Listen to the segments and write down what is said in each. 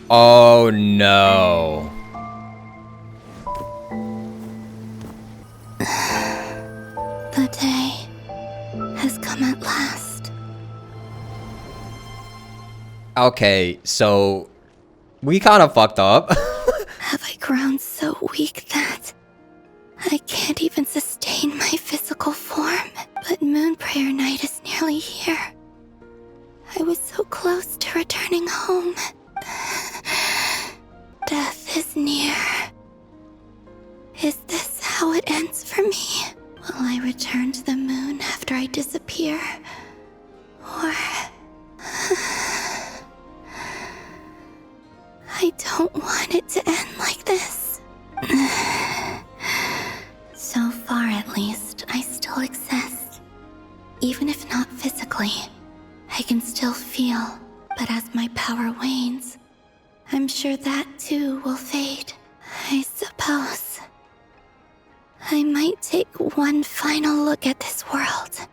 Oh no. The day has come at last. Okay, so we kind of fucked up. Have I grown so weak that I can't even sustain my physical form? But Moon Prayer Night is nearly here. I was so close to returning home. Death is near. Is this how it ends for me? Will I return to the moon after I disappear? Or... I don't want it to end like this. So far, at least, I still exist. Even if not physically, I can still feel. But as my power wanes, I'm sure that too will fade. I suppose I might take one final look at this world.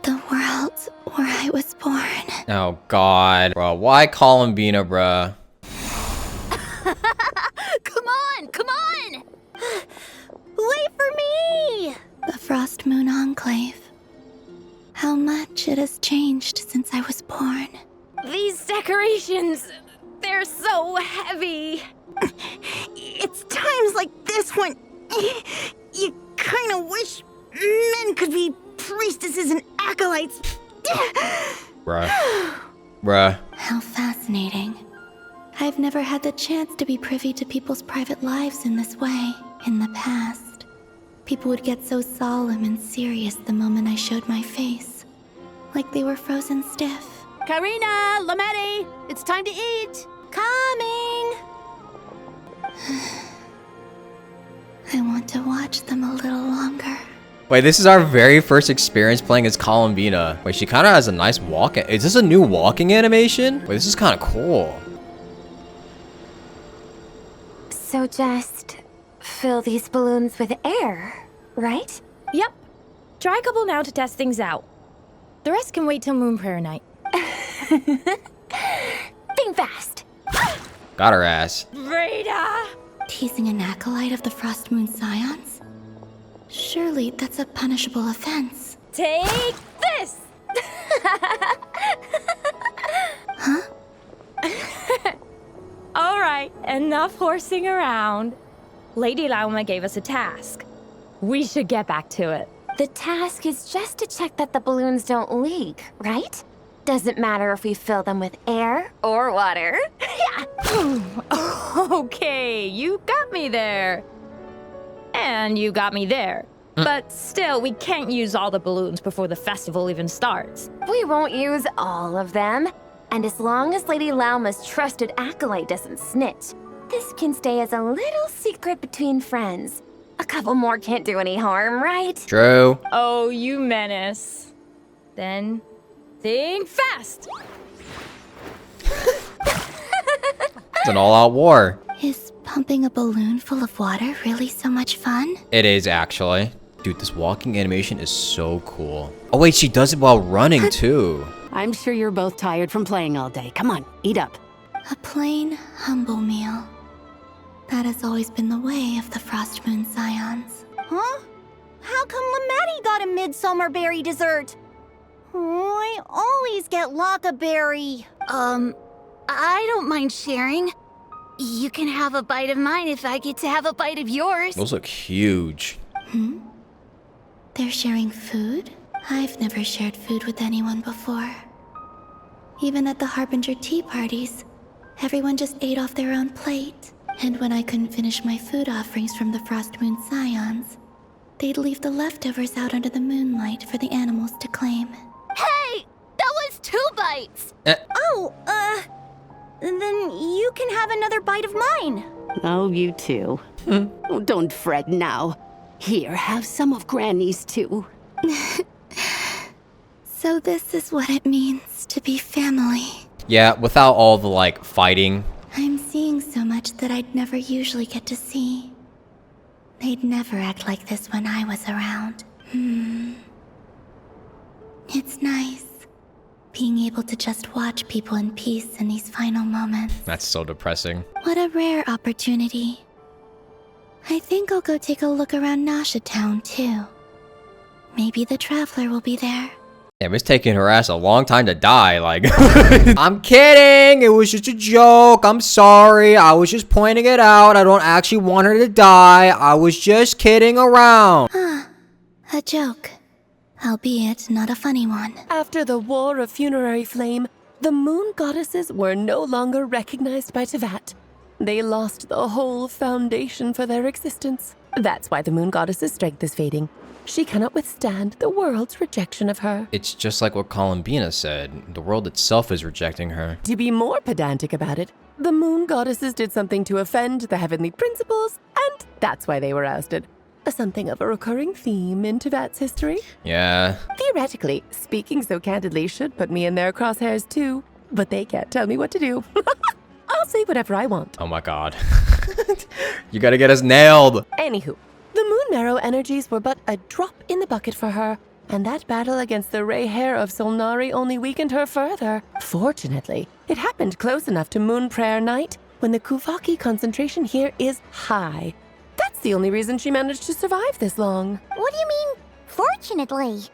The world where I was born. Oh god. Bro, why Columbina, bruh? Come on, come on! Wait for me! The Frost Moon Enclave. How much it has changed since I was born. These decorations, they're so heavy. It's times like this when you kind of wish men could be priestesses and acolytes. Bruh. Bruh. How fascinating. I've never had the chance to be privy to people's private lives in this way. In the past, people would get so solemn and serious the moment I showed my face. Like they were frozen stiff. Karina, Lametti, it's time to eat. Coming. I want to watch them a little longer. Wait, this is our very first experience playing as Columbina. Wait, she kind of has a nice walk. Is this a new walking animation? Wait, this is kind of cool. So just fill these balloons with air, right? Yep. Try a couple now to test things out. The rest can wait till Moon Prayer Night. Think fast. Got her ass. Breda! Teasing an acolyte of the Frost Moon Scions? Surely that's a punishable offense. Take this! Huh? Alright, enough horsing around. Lady Lauma gave us a task. We should get back to it. The task is just to check that the balloons don't leak, right? Doesn't matter if we fill them with air or water. Yeah. Okay, you got me there. And you got me there. But still, we can't use all the balloons before the festival even starts. We won't use all of them. And as long as Lady Lauma's trusted acolyte doesn't snitch, this can stay as a little secret between friends. A couple more can't do any harm, right? True. Oh, you menace. Then, think fast! It's an all-out war. Is pumping a balloon full of water really so much fun? It is, actually. Dude, this walking animation is so cool. Oh wait, she does it while running too. I'm sure you're both tired from playing all day. Come on, eat up. A plain, humble meal. That has always been the way of the Frost Moon Scions. Huh? How come Lametti got a midsummer berry dessert? Oh, I always get lockaberry. I don't mind sharing. You can have a bite of mine if I get to have a bite of yours. Those look huge. They're sharing food? I've never shared food with anyone before. Even at the Harbinger tea parties, everyone just ate off their own plate. And when I couldn't finish my food offerings from the Frost Moon Scions, they'd leave the leftovers out under the moonlight for the animals to claim. Hey! That was 2 bites! Oh, then you can have another bite of mine. Oh, you too. Oh, don't fret now. Here, have some of Granny's too. So this is what it means to be family. Yeah, without all the, like, fighting. I'm seeing so much that I'd never usually get to see. They'd never act like this when I was around. It's nice. being able to just watch people in peace in these final moments. That's so depressing. What a rare opportunity. I think I'll go take a look around Nasha Town, too. Maybe the Traveler will be there. Damn, it's taking her ass a long time to die, like. I'm kidding! It was just a joke. I'm sorry. I was just pointing it out. I don't actually want her to die. I was just kidding around. A joke. Albeit not a funny one. After the War of Funerary Flame, the moon goddesses were no longer recognized by Teyvat. They lost the whole foundation for their existence. That's why the moon goddess's strength is fading. She cannot withstand the world's rejection of her. It's just like what Columbina said. The world itself is rejecting her. To be more pedantic about it, the moon goddesses did something to offend the heavenly principles, and that's why they were ousted. Something of a recurring theme in Teyvat's history. Yeah. Theoretically, speaking so candidly should put me in their crosshairs too, but they can't tell me what to do. I'll say whatever I want. Oh my god. You gotta get us nailed. Anywho, the Moon Marrow energies were but a drop in the bucket for her, and that battle against the Ray Hair of Solnari only weakened her further. Fortunately, it happened close enough to Moon Prayer Night, when the Kuvaki concentration here is high. That's the only reason she managed to survive this long. What do you mean, fortunately?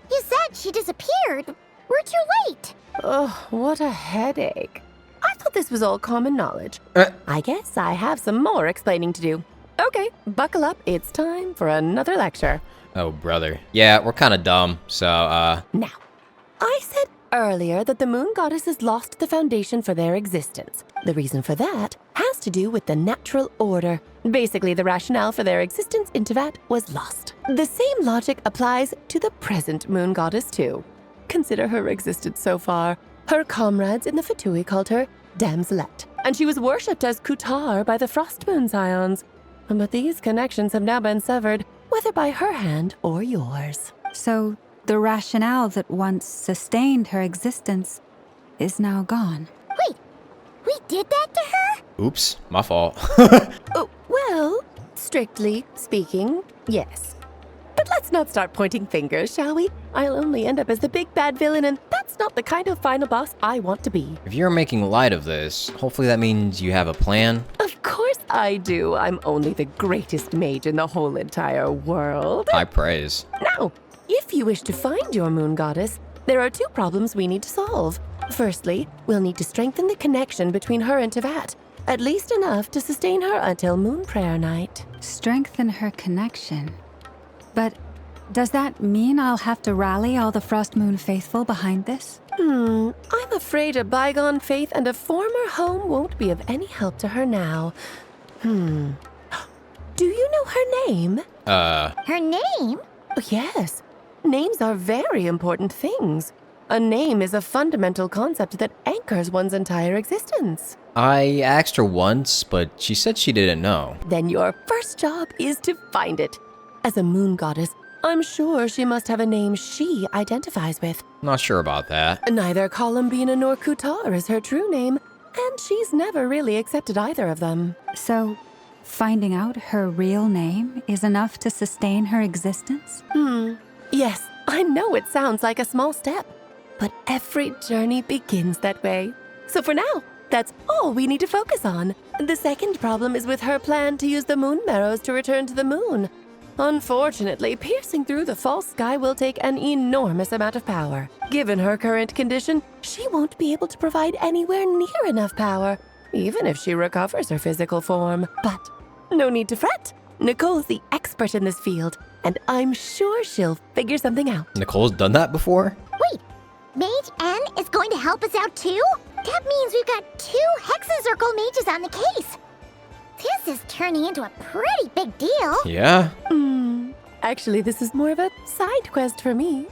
You said she disappeared. We're too late. Ugh, what a headache. I thought this was all common knowledge. I guess I have some more explaining to do. Okay, buckle up. It's time for another lecture. Oh, brother. Yeah, we're kind of dumb, so, Now, I said earlier that the moon goddesses lost the foundation for their existence. The reason for that has to do with the natural order. Basically, the rationale for their existence in Teyvat was lost. The same logic applies to the present moon goddess, too. Consider her existence so far. Her comrades in the Fatui called her Damselette, and she was worshipped as Kutar by the Frost Moon Scions. But these connections have now been severed, whether by her hand or yours. So the rationale that once sustained her existence is now gone. Wait, we did that to her? oops, my fault. Oh, well, strictly speaking, yes. But let's not start pointing fingers, shall we? I'll only end up as the big bad villain, and that's not the kind of final boss I want to be. If you're making light of this, hopefully that means you have a plan. Of course I do. I'm only the greatest mage in the whole entire world. High praise. Now, if you wish to find your moon goddess, there are two problems we need to solve. Firstly, we'll need to strengthen the connection between her and Teyvat, at least enough to sustain her until Moon Prayer Night. Strengthen her connection. But does that mean I'll have to rally all the Frost Moon faithful behind this? I'm afraid a bygone faith and a former home won't be of any help to her now. Do you know her name? Her name? Oh, yes. Names are very important things. A name is a fundamental concept that anchors one's entire existence. I asked her once, but she said she didn't know. Then your first job is to find it. As a moon goddess, I'm sure she must have a name she identifies with. Not sure about that. Neither Columbina nor Kutar is her true name, and she's never really accepted either of them. So, finding out her real name is enough to sustain her existence? Yes, I know it sounds like a small step, but every journey begins that way. So for now, that's all we need to focus on. The second problem is with her plan to use the moon marrows to return to the moon. Unfortunately, piercing through the false sky will take an enormous amount of power. Given her current condition, she won't be able to provide anywhere near enough power, even if she recovers her physical form. But no need to fret. Nicole's the expert in this field, and I'm sure she'll figure something out. Nicole's done that before? Wait, Mage N is going to help us out too? That means we've got 2 Hexenzirkel mages on the case. This is turning into a pretty big deal. Yeah. Actually, this is more of a side quest for me.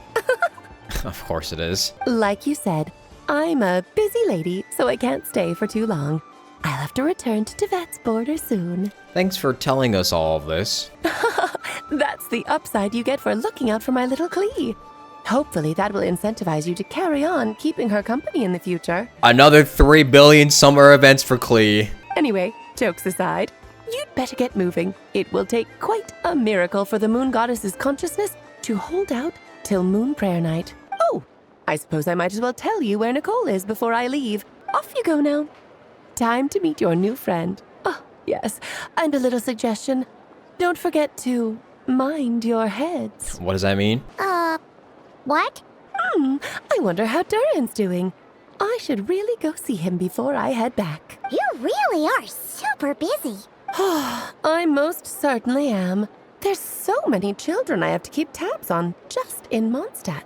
Of course it is. Like you said, I'm a busy lady, so I can't stay for too long. I'll have to return to Teyvat's border soon. Thanks for telling us all of this. That's the upside you get for looking out for my little Klee. Hopefully that will incentivize you to carry on keeping her company in the future. Another 3 billion summer events for Klee. Anyway, jokes aside, you'd better get moving. It will take quite a miracle for the moon goddess's consciousness to hold out till Moon Prayer Night. Oh, I suppose I might as well tell you where Nicole is before I leave. Off you go now. Time to meet your new friend. Oh, yes. And a little suggestion. Don't forget to mind your heads. What does that mean? What? I wonder how Durin's doing. I should really go see him before I head back. You really are super busy. I most certainly am. There's so many children I have to keep tabs on just in Mondstadt.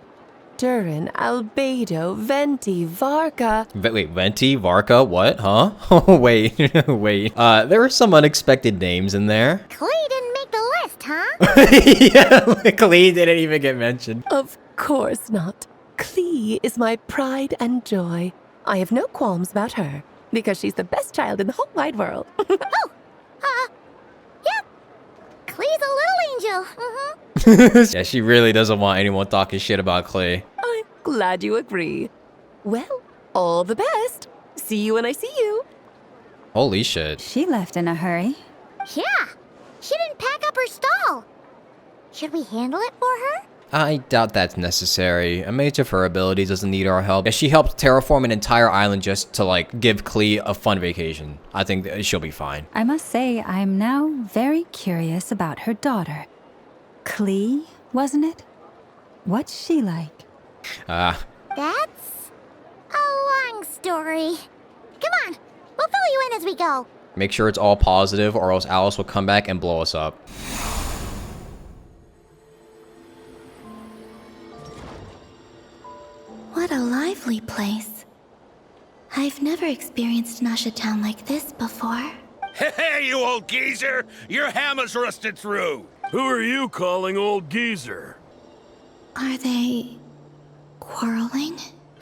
Durin, Albedo, Venti, Varka. Wait, Venti, Varka, what? Huh? Oh, wait, wait. There were some unexpected names in there. Clay didn't make the list, huh? Yeah, Klee didn't even get mentioned. Of course not. Klee is my pride and joy. I have no qualms about her, because she's the best child in the whole wide world. Yep. Clay's a little angel. Yeah, she really doesn't want anyone talking shit about Klee. I'm glad you agree. Well, all the best. See you when I see you. Holy shit. She left in a hurry. Yeah. She didn't pack up her stall. Should we handle it for her? I doubt that's necessary. A mage of her abilities doesn't need our help. Yeah, she helped terraform an entire island just to, like, give Klee a fun vacation. I think that she'll be fine. I must say, I'm now very curious about her daughter. Klee, wasn't it? What's she like? That's a long story. Come on, we'll fill you in as we go. Make sure it's all positive or else Alice will come back and blow us up. What a lively place. I've never experienced Nasha Town like this before. Hey, you old geezer! Your hammer's rusted through! Who are you calling old geezer? Are they quarreling?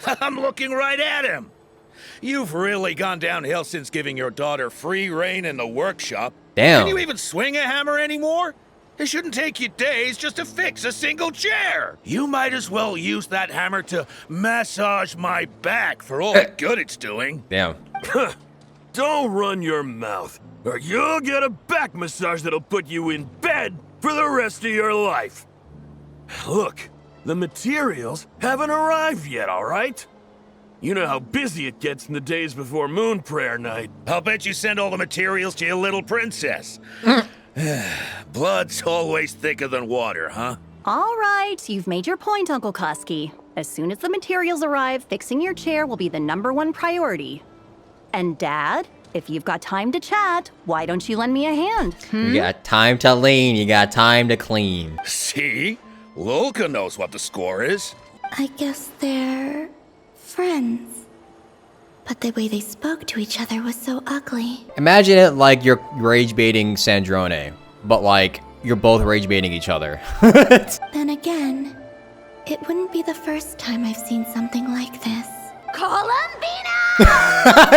I'm looking right at him! You've really gone downhill since giving your daughter free reign in the workshop. Damn. Can you even swing a hammer anymore? It shouldn't take you days just to fix a single chair. You might as well use that hammer to massage my back for all the good it's doing. Damn. Don't run your mouth, or you'll get a back massage that'll put you in bed for the rest of your life. Look, the materials haven't arrived yet, all right? You know how busy it gets in the days before Moon Prayer Night. I'll bet you send all the materials to your little princess. Blood's always thicker than water, huh? All right, you've made your point, Uncle Koski. As soon as the materials arrive, fixing your chair will be the #1 priority. And Dad, if you've got time to chat, why don't you lend me a hand? You got time to lean, you got time to clean. See? Lolka knows what the score is. I guess they're friends. But the way they spoke to each other was so ugly. Imagine it like you're rage baiting Sandrone, but like you're both rage baiting each other. Then again, it wouldn't be the first time I've seen something like this. Columbina!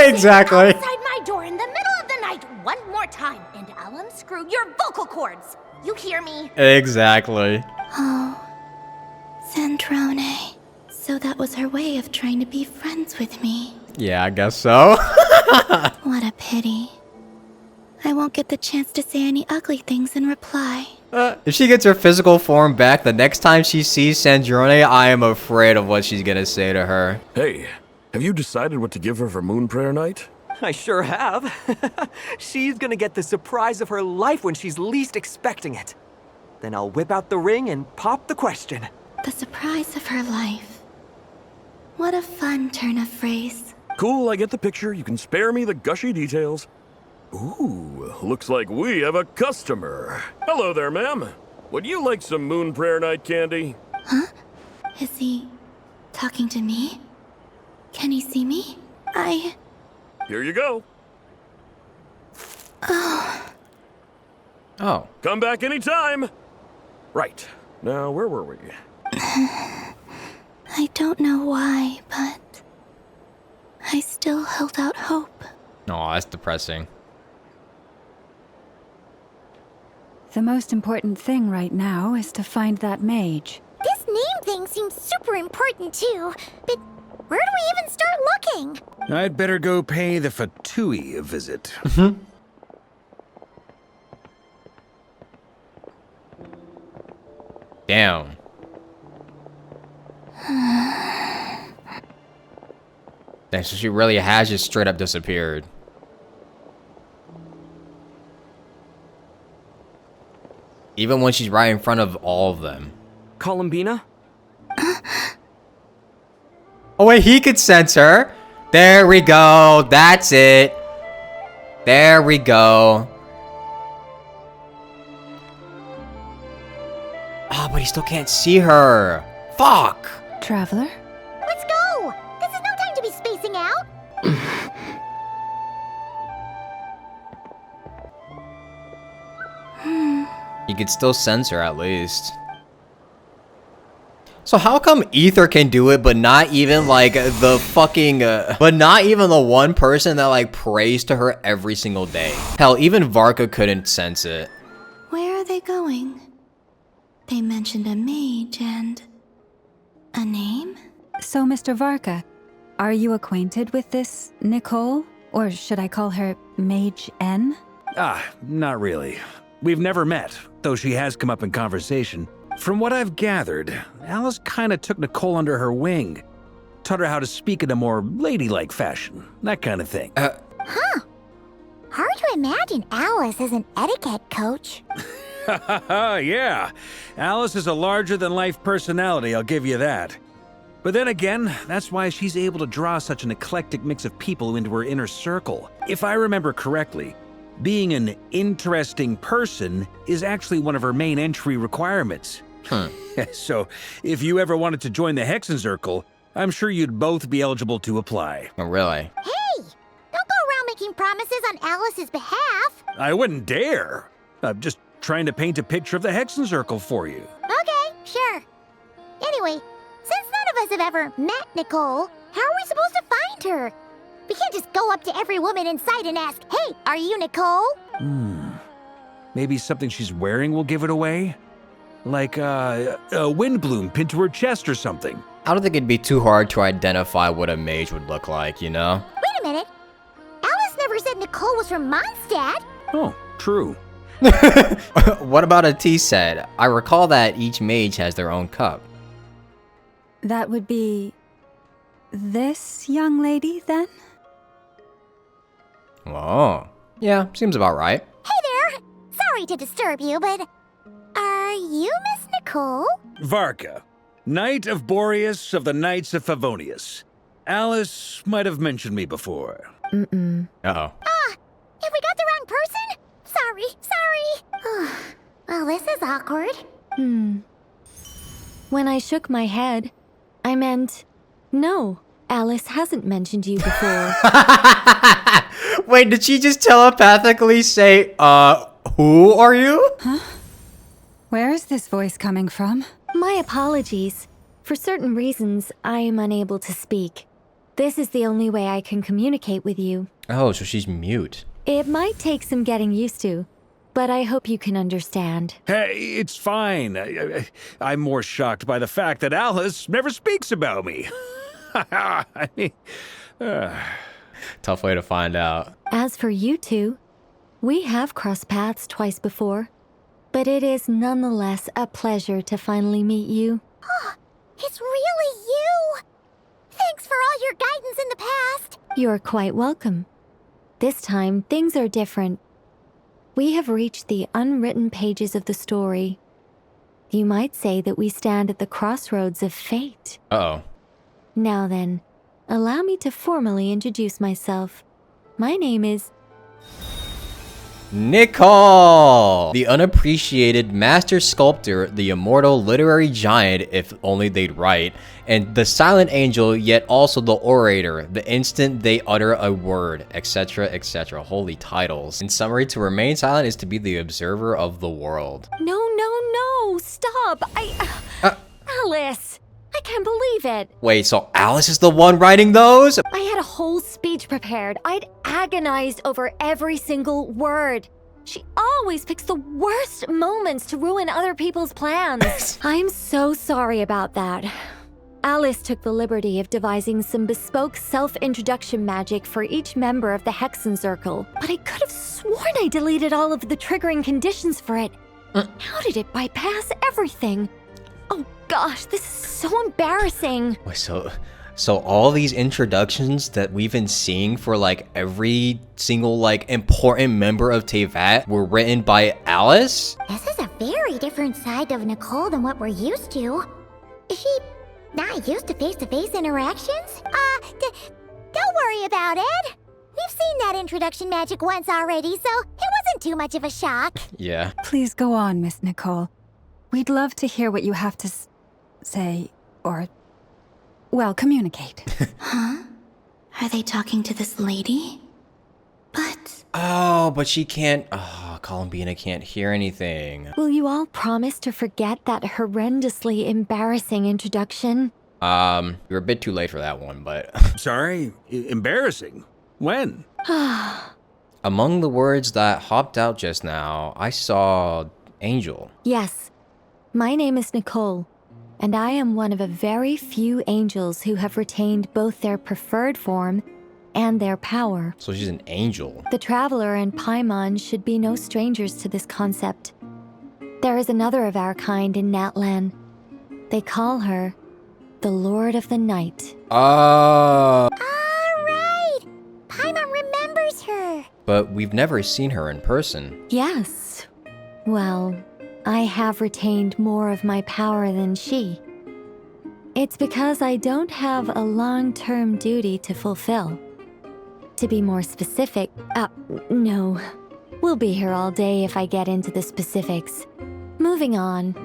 Exactly. Outside my door in the middle of the night one more time, and I'll unscrew your vocal cords. You hear me? Exactly. Oh, Sandrone. So that was her way of trying to be friends with me. Yeah, I guess so. What a pity. I won't get the chance to say any ugly things in reply. If she gets her physical form back, the next time she sees Sandrone, I am afraid of what she's gonna say to her. Hey, have you decided what to give her for Moon Prayer Night? I sure have. She's gonna get the surprise of her life when she's least expecting it. Then I'll whip out the ring and pop the question. The surprise of her life. What a fun turn of phrase. Cool, I get the picture. You can spare me the gushy details. Ooh, looks like we have a customer. Hello there, ma'am. Would you like some Moon Prayer Night candy? Huh? Is he talking to me? Can he see me? Here you go. Oh. Come back anytime. Right. Now, where were we? I don't know why, but I still held out hope. Oh, that's depressing. The most important thing right now is to find that mage. This name thing seems super important too, but where do we even start looking? I'd better go pay the Fatui a visit. Damn. And so she really has just straight up disappeared. Even when she's right in front of all of them. Columbina? Oh wait, he could sense her. There we go. That's it. There we go. Oh, but he still can't see her. Fuck. Traveler? Let's go! This is no time to be spacing out! You could still sense her at least. So how come Ether can do it, but not even like the fucking, but not even the one person that like prays to her every single day? Hell, even Varka couldn't sense it. Where are they going? They mentioned a mage and... a name? So, Mr. Varka, are you acquainted with this Nicole? Or should I call her Mage N? Not really. We've never met, though she has come up in conversation. From what I've gathered, Alice kinda took Nicole under her wing. Taught her how to speak in a more ladylike fashion, that kind of thing. Huh. Hard to imagine Alice as an etiquette coach. Yeah, Alice is a larger-than-life personality, I'll give you that. But then again, that's why she's able to draw such an eclectic mix of people into her inner circle. If I remember correctly, being an interesting person is actually one of her main entry requirements. So, if you ever wanted to join the Hexenzirkel, I'm sure you'd both be eligible to apply. Oh, really? Hey! Don't go around making promises on Alice's behalf. I wouldn't dare. I'm just trying to paint a picture of the Hexenzirkel for you. Okay, sure. Anyway, since none of us have ever met Nicole, how are we supposed to find her? We can't just go up to every woman in sight and ask, "Hey, are you Nicole?" Maybe something she's wearing will give it away? Like a wind bloom pinned to her chest or something. I don't think it'd be too hard to identify what a mage would look like, you know? Wait a minute. Alice never said Nicole was from Mondstadt. Oh, true. What about a tea set? I recall that each mage has their own cup. That would be... this young lady, then? Oh. Yeah, seems about right. Hey there. Sorry to disturb you, but are you Miss Nicole? Varka, Knight of Boreas of the Knights of Favonius. Alice might have mentioned me before. Mm-mm. Uh-oh. Have we got the wrong person? Sorry. Well, this is awkward. When I shook my head, I meant, no, Alice hasn't mentioned you before. Wait, did she just telepathically say, who are you? Huh? Where is this voice coming from? My apologies. For certain reasons, I am unable to speak. This is the only way I can communicate with you. Oh, so she's mute. It might take some getting used to, but I hope you can understand. Hey, it's fine. I'm more shocked by the fact that Alice never speaks about me. I mean, Tough way to find out. As for you two, we have crossed paths twice before, but it is nonetheless a pleasure to finally meet you. It's really you. Thanks for all your guidance in the past. You're quite welcome. This time, things are different. We have reached the unwritten pages of the story. You might say that we stand at the crossroads of fate. Uh-oh. Now then, allow me to formally introduce myself. My name is... Nicole! The unappreciated master sculptor, the immortal literary giant, if only they'd write, and the silent angel, yet also the orator, the instant they utter a word, etc., etc. Holy titles. In summary, to remain silent is to be the observer of the world. No, stop! Alice! I can't believe it! Wait, so Alice is the one writing those? I had a whole speech prepared. I'd agonized over every single word. She always picks the worst moments to ruin other people's plans. I'm so sorry about that. Alice took the liberty of devising some bespoke self-introduction magic for each member of the Hexenzirkel, but I could have sworn I deleted all of the triggering conditions for it. How did it bypass everything? Oh gosh, this is so embarrassing. Wait, so So all these introductions that we've been seeing for like every single like important member of Teyvat were written by Alice? This is a very different side of Nicole than what we're used to. Is she not used to face-to-face interactions? Don't worry about it. We've seen that introduction magic once already, so it wasn't too much of a shock. Yeah. Please go on, Miss Nicole. We'd love to hear what you have to say, or, well, communicate. Huh? Are they talking to this lady? But... Oh, but she can't... Oh, Columbina can't hear anything. Will you all promise to forget that horrendously embarrassing introduction? You're a bit too late for that one, but... Sorry? Embarrassing? When? Among the words that hopped out just now, I saw Angel. Yes. My name is Nicole, and I am one of a very few angels who have retained both their preferred form and their power. So she's an angel. The Traveler and Paimon should be no strangers to this concept. There is another of our kind in Natlan. They call her the Lord of the Night. All right! Paimon remembers her. But we've never seen her in person. Yes. Well, I have retained more of my power than she. It's because I don't have a long-term duty to fulfill. To be more specific, no. We'll be here all day if I get into the specifics. Moving on.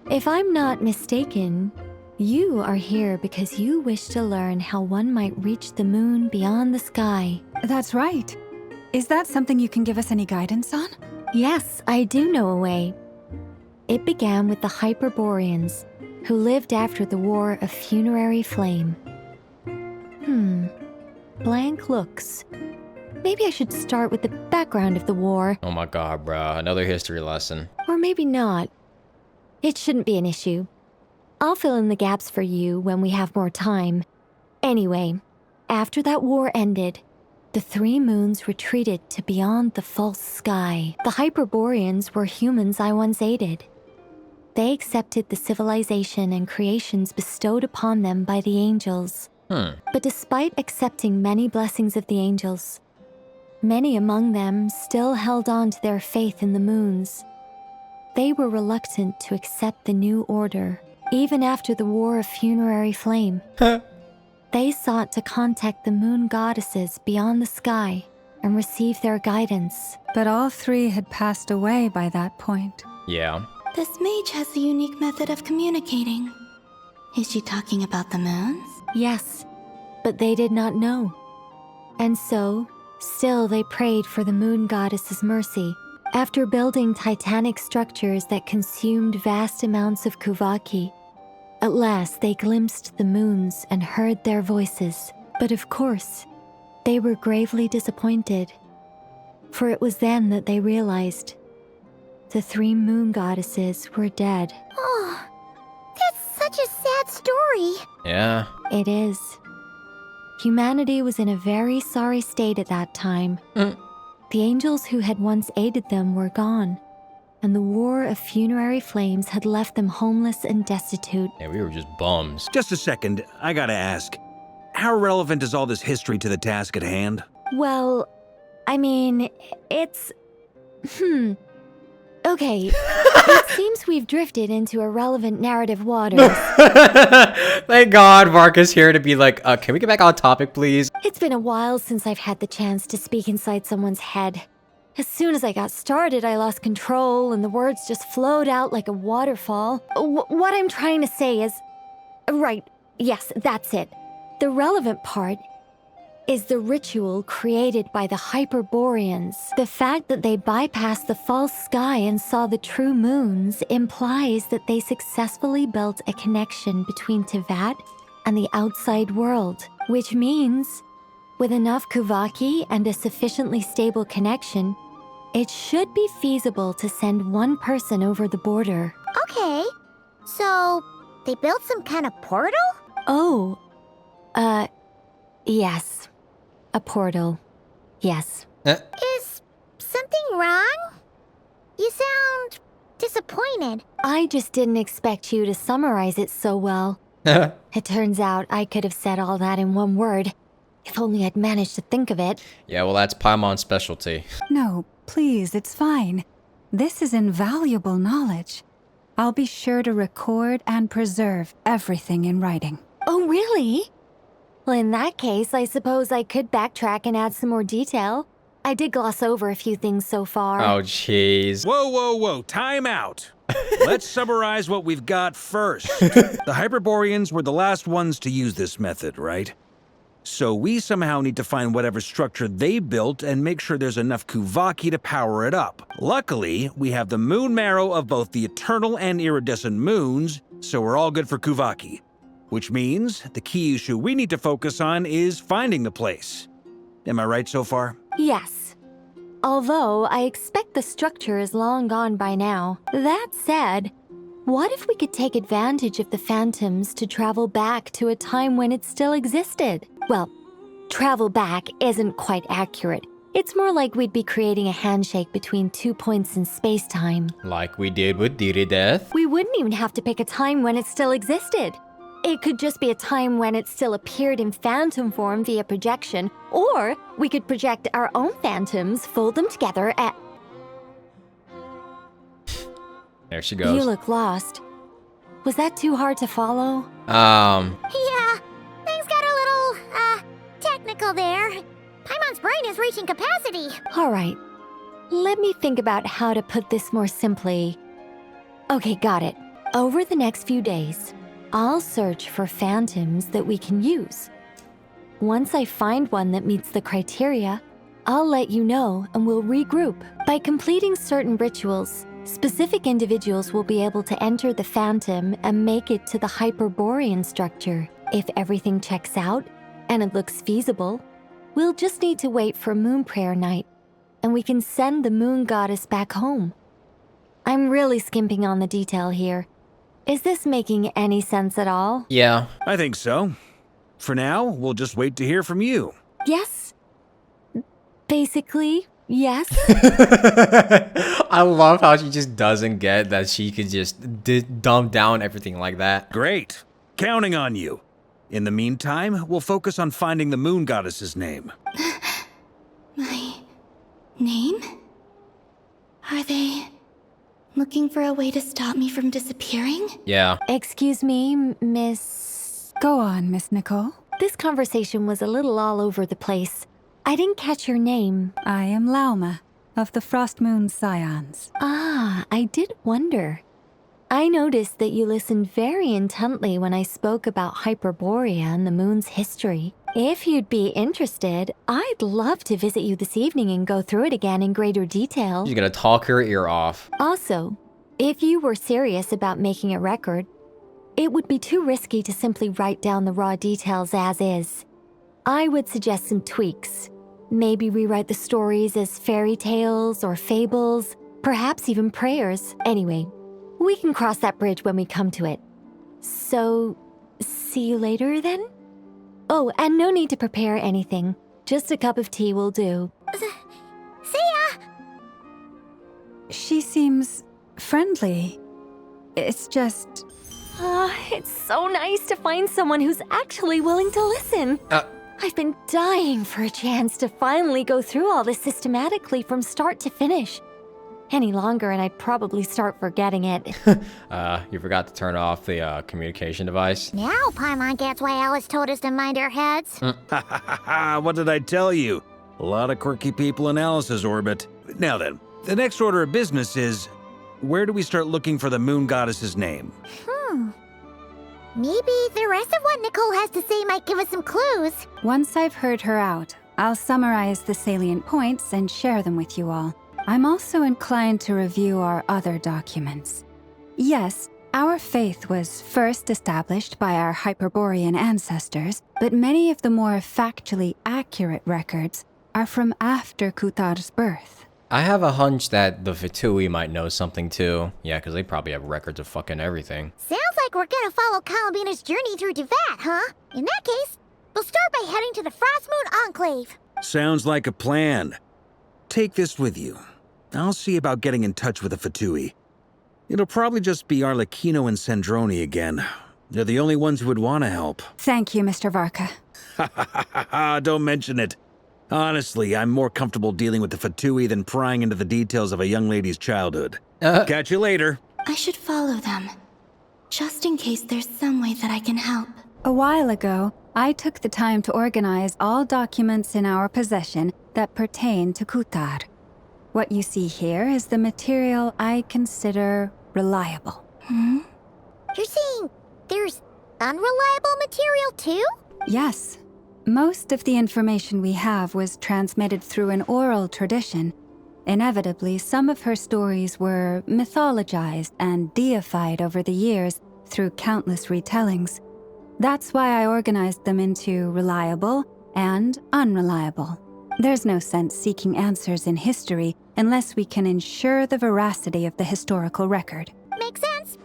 If I'm not mistaken, you are here because you wish to learn how one might reach the moon beyond the sky. That's right. Is that something you can give us any guidance on? Yes, I do know a way. It began with the Hyperboreans, who lived after the War of Funerary Flame. Blank looks. Maybe I should start with the background of the war. Oh my god, bruh. Another history lesson. Or maybe not. It shouldn't be an issue. I'll fill in the gaps for you when we have more time. Anyway, after that war ended, the three moons retreated to beyond the false sky. The Hyperboreans were humans I once aided. They accepted the civilization and creations bestowed upon them by the angels. But despite accepting many blessings of the angels, many among them still held on to their faith in the moons. They were reluctant to accept the new order, even after the War of Funerary Flame. They sought to contact the moon goddesses beyond the sky and receive their guidance. But all three had passed away by that point. Yeah. This mage has a unique method of communicating. Is she talking about the moons? Yes, but they did not know. And so, still they prayed for the moon goddess's mercy. After building titanic structures that consumed vast amounts of Kuvaki, at last they glimpsed the moons and heard their voices. But of course, they were gravely disappointed. For it was then that they realized the three moon goddesses were dead. Oh, that's such a sad story. Yeah. It is. Humanity was in a very sorry state at that time. The angels who had once aided them were gone, and the War of Funerary Flames had left them homeless and destitute. Yeah, we were just bums. Just a second, I gotta ask. How relevant is all this history to the task at hand? Well, I mean, it's... Okay, it seems we've drifted into irrelevant narrative waters. Thank God Mark is here to be like, can we get back on topic, please? It's been a while since I've had the chance to speak inside someone's head. As soon as I got started, I lost control and the words just flowed out like a waterfall. What I'm trying to say is... Right, yes, that's it. The relevant part is the ritual created by the Hyperboreans. The fact that they bypassed the false sky and saw the true moons implies that they successfully built a connection between Teyvat and the outside world, which means, with enough Kuvaki and a sufficiently stable connection, it should be feasible to send one person over the border. Okay, so they built some kind of portal? Oh, yes. A portal. Yes. Is something wrong? You sound disappointed. I just didn't expect you to summarize it so well. It turns out I could have said all that in one word. If only I'd managed to think of it. Yeah, well, that's Paimon's specialty. No, please, it's fine. This is invaluable knowledge. I'll be sure to record and preserve everything in writing. Oh, really? Well, in that case, I suppose I could backtrack and add some more detail. I did gloss over a few things so far. Oh, jeez. Whoa, whoa, whoa, time out. Let's summarize what we've got first. The Hyperboreans were the last ones to use this method, right? So we somehow need to find whatever structure they built and make sure there's enough Kuvaki to power it up. Luckily, we have the moon marrow of both the eternal and iridescent moons, so we're all good for Kuvaki. Which means the key issue we need to focus on is finding the place. Am I right so far? Yes. Although I expect the structure is long gone by now. That said, what if we could take advantage of the phantoms to travel back to a time when it still existed? Well, travel back isn't quite accurate. It's more like we'd be creating a handshake between 2 points in space-time. Like we did with Death. We wouldn't even have to pick a time when it still existed. It could just be a time when it still appeared in phantom form via projection, or we could project our own phantoms, fold them together at... There she goes. You look lost. Was that too hard to follow? Yeah, things got a little, technical there. Paimon's brain is reaching capacity. All right. Let me think about how to put this more simply. Okay, got it. Over the next few days, I'll search for phantoms that we can use. Once I find one that meets the criteria, I'll let you know and we'll regroup. By completing certain rituals, specific individuals will be able to enter the phantom and make it to the Hyperborean structure. If everything checks out and it looks feasible, we'll just need to wait for Moon Prayer Night, and we can send the Moon Goddess back home. I'm really skimping on the detail here. Is this making any sense at all? Yeah. I think so. For now, we'll just wait to hear from you. Yes. Basically, yes. I love how she just doesn't get that she could just dumb down everything like that. Great. Counting on you. In the meantime, we'll focus on finding the Moon Goddess's name. My name? Are they looking for a way to stop me from disappearing? Yeah. Excuse me, Miss... Go on, Miss Nicole. This conversation was a little all over the place. I didn't catch your name. I am Lauma, of the Frost Moon Scions. Ah, I did wonder. I noticed that you listened very intently when I spoke about Hyperborea and the moon's history. If you'd be interested, I'd love to visit you this evening and go through it again in greater detail. She's gonna talk her ear off. Also, if you were serious about making a record, it would be too risky to simply write down the raw details as is. I would suggest some tweaks. Maybe rewrite the stories as fairy tales or fables, perhaps even prayers. Anyway, we can cross that bridge when we come to it. So, see you later then? Oh, and no need to prepare anything. Just a cup of tea will do. See ya! She seems friendly. It's just... It's so nice to find someone who's actually willing to listen. I've been dying for a chance to finally go through all this systematically from start to finish. Any longer and I'd probably start forgetting it. You forgot to turn off the communication device. Now Paimon gets why Alice told us to mind our heads. What did I tell you? A lot of quirky people in Alice's orbit. Now then, the next order of business is, where do we start looking for the Moon Goddess's name? Maybe the rest of what Nicole has to say might give us some clues. Once I've heard her out, I'll summarize the salient points and share them with you all. I'm also inclined to review our other documents. Yes, our faith was first established by our Hyperborean ancestors, but many of the more factually accurate records are from after Kutar's birth. I have a hunch that the Fatui might know something too. Yeah, because they probably have records of fucking everything. Sounds like we're gonna follow Columbina's journey through Devat, huh? In that case, we'll start by heading to the Frost Moon Enclave. Sounds like a plan. Take this with you. I'll see about getting in touch with the Fatui. It'll probably just be Arlecchino and Sandroni again. They're the only ones who would want to help. Thank you, Mr. Varka. Don't mention it. Honestly, I'm more comfortable dealing with the Fatui than prying into the details of a young lady's childhood. Catch you later. I should follow them, just in case there's some way that I can help. A while ago, I took the time to organize all documents in our possession that pertain to Kutar. What you see here is the material I consider reliable. You're saying there's unreliable material too? Yes. Most of the information we have was transmitted through an oral tradition. Inevitably, some of her stories were mythologized and deified over the years through countless retellings. That's why I organized them into reliable and unreliable. There's no sense seeking answers in history unless we can ensure the veracity of the historical record. Makes sense.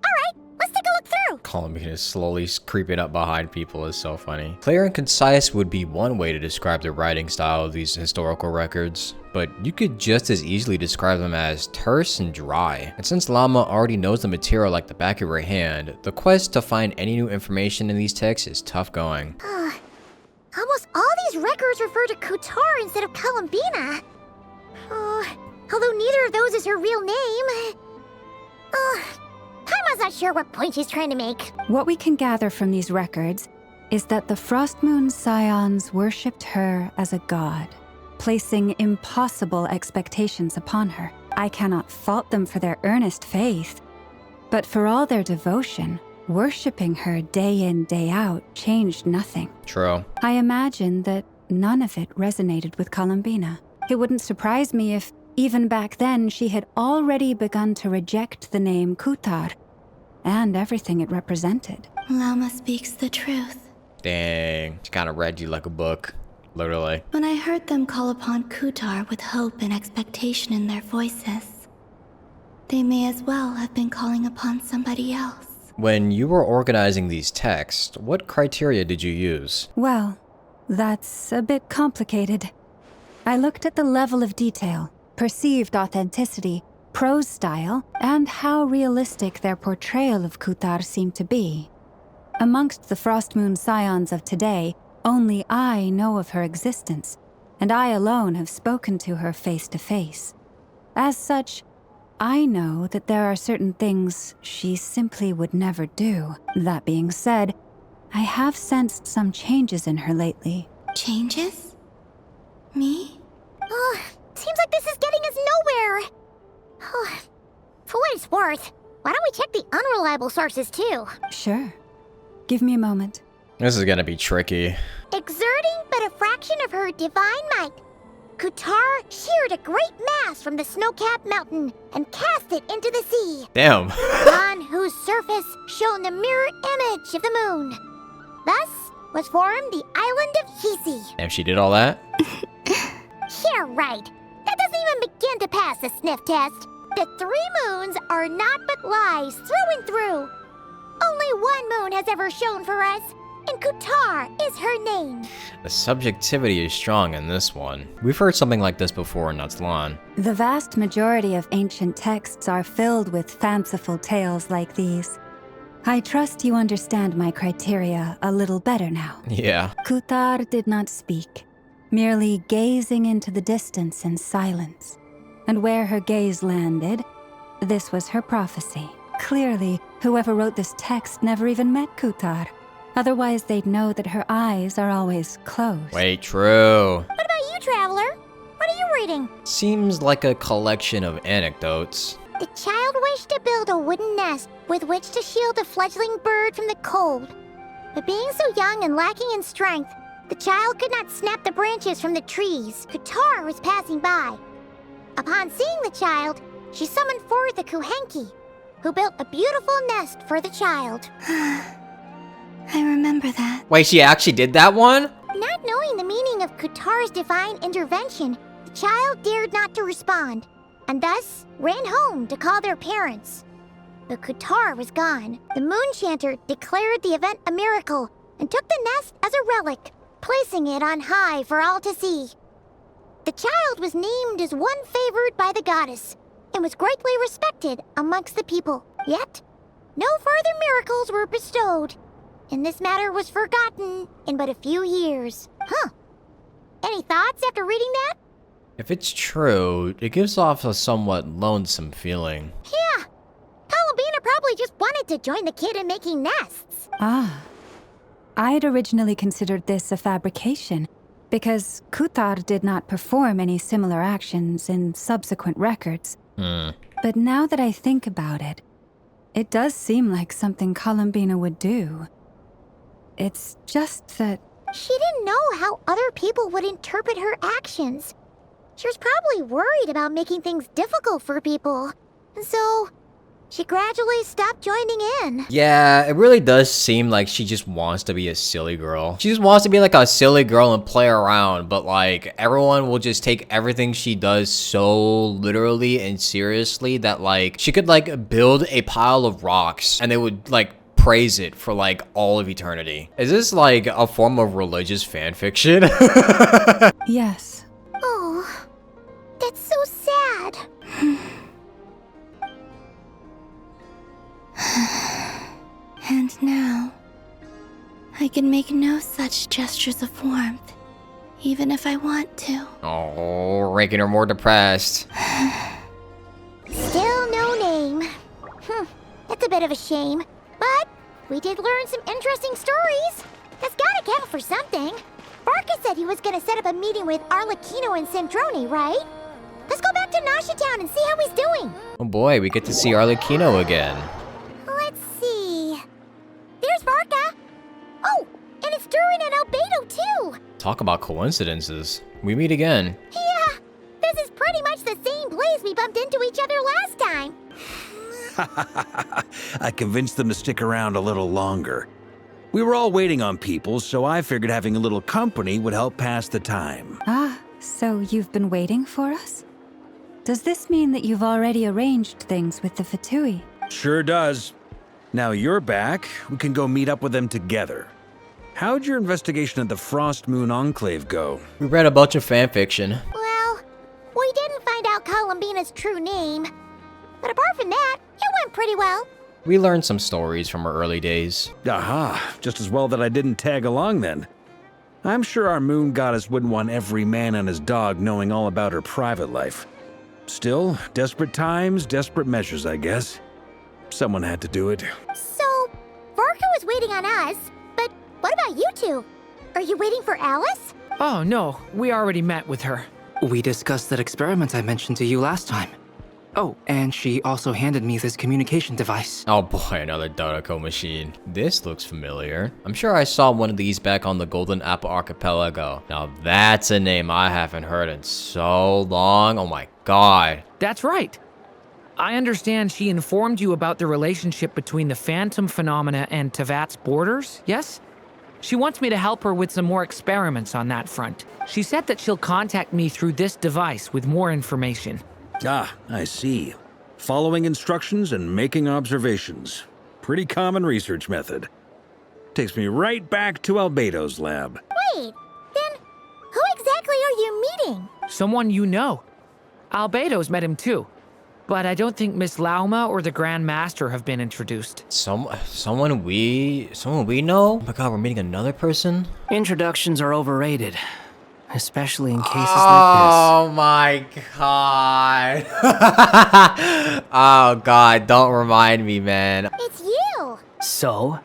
All right, let's take a look through. Columbina is slowly creeping up behind people is so funny. Clear and concise would be one way to describe the writing style of these historical records, but you could just as easily describe them as terse and dry. And since Llama already knows the material like the back of her hand, the quest to find any new information in these texts is tough going. Almost all these records refer to Kutar instead of Columbina. Although neither of those is her real name. Paimon's not sure what point she's trying to make. What we can gather from these records is that the Frost Moon Scions worshipped her as a god, placing impossible expectations upon her. I cannot fault them for their earnest faith, but for all their devotion, worshipping her day in, day out changed nothing. True. I imagine that none of it resonated with Columbina. It wouldn't surprise me if, even back then, she had already begun to reject the name Kutar and everything it represented. Llama speaks the truth. Dang. She kind of read you like a book. Literally. When I heard them call upon Kutar with hope and expectation in their voices, they may as well have been calling upon somebody else. When you were organizing these texts, what criteria did you use? Well, that's a bit complicated. I looked at the level of detail, perceived authenticity, prose style, and how realistic their portrayal of Kutar seemed to be. Amongst the Frostmoon Scions of today, only I know of her existence, and I alone have spoken to her face to face. As such, I know that there are certain things she simply would never do. That being said, I have sensed some changes in her lately. Changes? Me? Seems like this is getting us nowhere. For what it's worth, why don't we check the unreliable sources too? Sure. Give me a moment. This is gonna be tricky. Exerting but a fraction of her divine might, Kutar sheared a great mass from the snow-capped mountain and cast it into the sea. Damn. On whose surface shone the mirror image of the moon. Thus was formed the island of Hisi. And she did all that? Yeah, right. That doesn't even begin to pass the sniff test. The 3 moons are naught but lies through and through. Only one moon has ever shone for us, and Kutar is her name. The subjectivity is strong in this one. We've heard something like this before in Natslan. The vast majority of ancient texts are filled with fanciful tales like these. I trust you understand my criteria a little better now. Yeah. Kutar did not speak, merely gazing into the distance in silence. And where her gaze landed, this was her prophecy. Clearly, whoever wrote this text never even met Kutar. Otherwise, they'd know that her eyes are always closed. Wait, true. What about you, Traveler? What are you reading? Seems like a collection of anecdotes. The child wished to build a wooden nest with which to shield a fledgling bird from the cold. But being so young and lacking in strength, the child could not snap the branches from the trees. Kutar was passing by. Upon seeing the child, she summoned forth the Kuhenki, who built a beautiful nest for the child. I remember that. Wait, she actually did that one? Not knowing the meaning of Kutar's divine intervention, the child dared not to respond, and thus ran home to call their parents. But Kutar was gone. The moon chanter declared the event a miracle and took the nest as a relic, placing it on high for all to see. The child was named as one favored by the goddess and was greatly respected amongst the people. Yet, no further miracles were bestowed, and this matter was forgotten in but a few years. Huh. Any thoughts after reading that? If it's true, it gives off a somewhat lonesome feeling. Yeah. Columbina probably just wanted to join the kid in making nests. Ah. I'd originally considered this a fabrication, because Kutar did not perform any similar actions in subsequent records. But now that I think about it, it does seem like something Columbina would do. It's just that... She didn't know how other people would interpret her actions. She was probably worried about making things difficult for people. So, she gradually stopped joining in. Yeah, it really does seem like she just wants to be a silly girl. She just wants to be like a silly girl and play around, but like everyone will just take everything she does so literally and seriously that like she could like build a pile of rocks and they would like praise it for like all of eternity. Is this like a form of religious fan fiction? Yes. Oh, that's so sad. And now, I can make no such gestures of warmth, even if I want to. Oh, making her more depressed. Still no name. That's a bit of a shame. But we did learn some interesting stories. That's gotta count for something. Barca said he was gonna set up a meeting with Arlecchino and Sandrone, right? Let's go back to Nasha Town and see how he's doing. Oh boy, we get to see Arlecchino again. Let's see. There's Barca. Oh, and it's Durin and Albedo too. Talk about coincidences. We meet again. Yeah, this is pretty much the same place we bumped into each other last time. I convinced them to stick around a little longer. We were all waiting on people, so I figured having a little company would help pass the time. Ah, so you've been waiting for us? Does this mean that you've already arranged things with the Fatui? Sure does. Now you're back, we can go meet up with them together. How'd your investigation at the Frost Moon Enclave go? We read a bunch of fanfiction. Well, we didn't find out Columbina's true name. But apart from that, it went pretty well. We learned some stories from her early days. Aha, just as well that I didn't tag along then. I'm sure our moon goddess wouldn't want every man and his dog knowing all about her private life. Still, desperate times, desperate measures, I guess. Someone had to do it. So, Barca was waiting on us, but what about you two? Are you waiting for Alice? Oh no, we already met with her. We discussed that experiment I mentioned to you last time. Oh, and she also handed me this communication device. Oh boy, another Dodoko machine. This looks familiar. I'm sure I saw one of these back on the Golden Apple Archipelago. Now that's a name I haven't heard in so long. Oh my god. That's right. I understand she informed you about the relationship between the Phantom phenomena and Tevat's borders, yes? She wants me to help her with some more experiments on that front. She said that she'll contact me through this device with more information. Ah, I see. Following instructions and making observations. Pretty common research method. Takes me right back to Albedo's lab. Wait, then who exactly are you meeting? Someone you know. Albedo's met him too. But I don't think Miss Lauma or the Grand Master have been introduced. Someone we know? Oh my god, we're meeting another person? Introductions are overrated. Especially in cases like this. Oh my god. Oh god, don't remind me, man. It's you! So?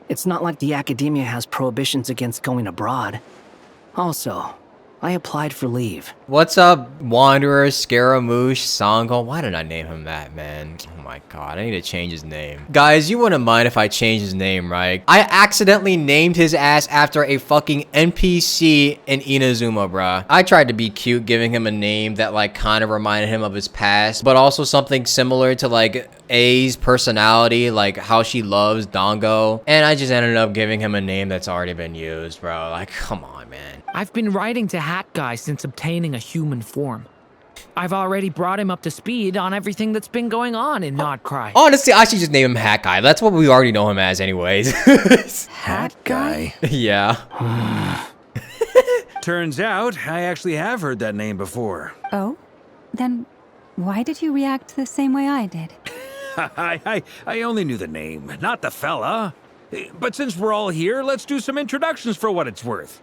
It's not like the academia has prohibitions against going abroad. Also, I applied for leave. What's up, Wanderer, Scaramouche, Sango? Why did I name him that, man? Oh my god, I need to change his name. Guys, you wouldn't mind if I changed his name, right? I accidentally named his ass after a fucking NPC in Inazuma, bruh. I tried to be cute, giving him a name that like kind of reminded him of his past, but also something similar to like A's personality, like how she loves Dango. And I just ended up giving him a name that's already been used, bro. Like, come on, man. I've been writing to Hat Guy since obtaining a human form. I've already brought him up to speed on everything that's been going on in Nod-Krai. Honestly, I should just name him Hat Guy. That's what we already know him as anyways. Hat Guy? Yeah. Turns out, I actually have heard that name before. Oh? Then why did you react the same way I did? I only knew the name, not the fella. But since we're all here, let's do some introductions for what it's worth.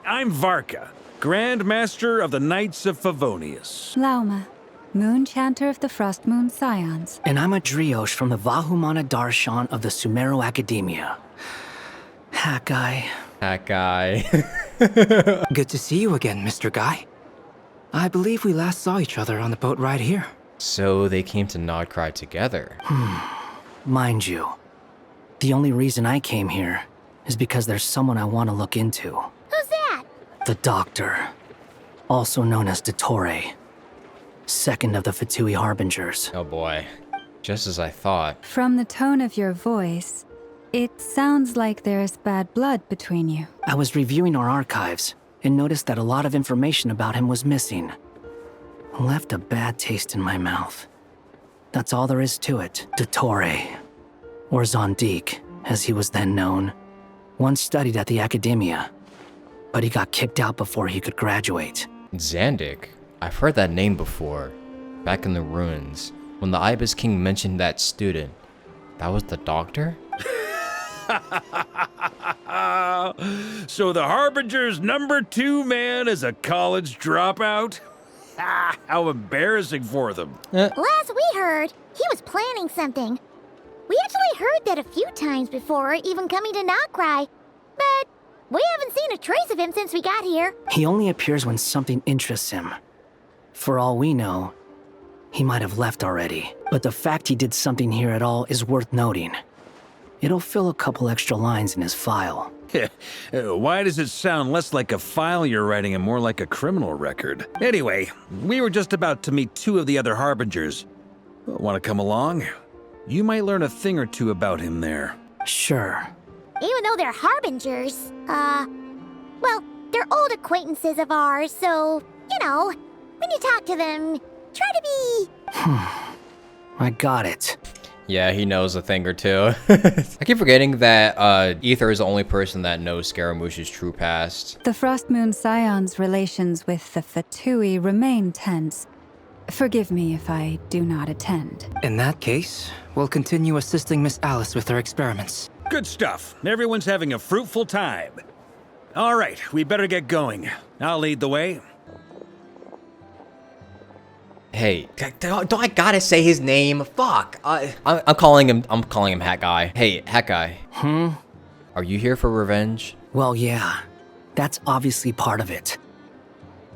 I'm Varka, Grand Master of the Knights of Favonius. Lauma, Moon Chanter of the Frost Moon Scions. And I'm a Driosh from the Vahumana Darshan of the Sumeru Academia. Hat guy. That guy. Good to see you again, Mr. Guy. I believe we last saw each other on the boat ride here. So they came to Nod-Krai together. Mind you, the only reason I came here is because there's someone I want to look into. Who's that? The Doctor, also known as Dottore, second of the Fatui Harbingers. Oh boy. Just as I thought. From the tone of your voice, it sounds like there's bad blood between you. I was reviewing our archives and noticed that a lot of information about him was missing. Left a bad taste in my mouth. That's all there is to it. Dottore, or Zondik, as he was then known, once studied at the Academia, but he got kicked out before he could graduate. Zandik? I've heard that name before. Back in the ruins, when the Ibis King mentioned that student. That was the Doctor? So the Harbinger's #2 man is a college dropout? How embarrassing for them. Last we heard, he was planning something. We actually heard that a few times before, even coming to Nod-Krai, but we haven't seen a trace of him since we got here. He only appears when something interests him. For all we know, he might have left already. But the fact he did something here at all is worth noting. It'll fill a couple extra lines in his file. Why does it sound less like a file you're writing and more like a criminal record? Anyway, we were just about to meet 2 of the other Harbingers. Want to come along? You might learn a thing or two about him there. Sure. Even though they're harbingers, well, they're old acquaintances of ours, so, you know, when you talk to them, try to be... I got it. Yeah, he knows a thing or two. I keep forgetting that Ether is the only person that knows Scaramouche's true past. The Frost Moon Scions' relations with the Fatui remain tense. Forgive me if I do not attend. In that case, we'll continue assisting Miss Alice with her experiments. Good stuff. Everyone's having a fruitful time. All right, we better get going. I'll lead the way. Hey, don't I gotta say his name? Fuck. I'm calling him Hat Guy. Hey, Hat Guy. Are you here for revenge? Well, yeah. That's obviously part of it.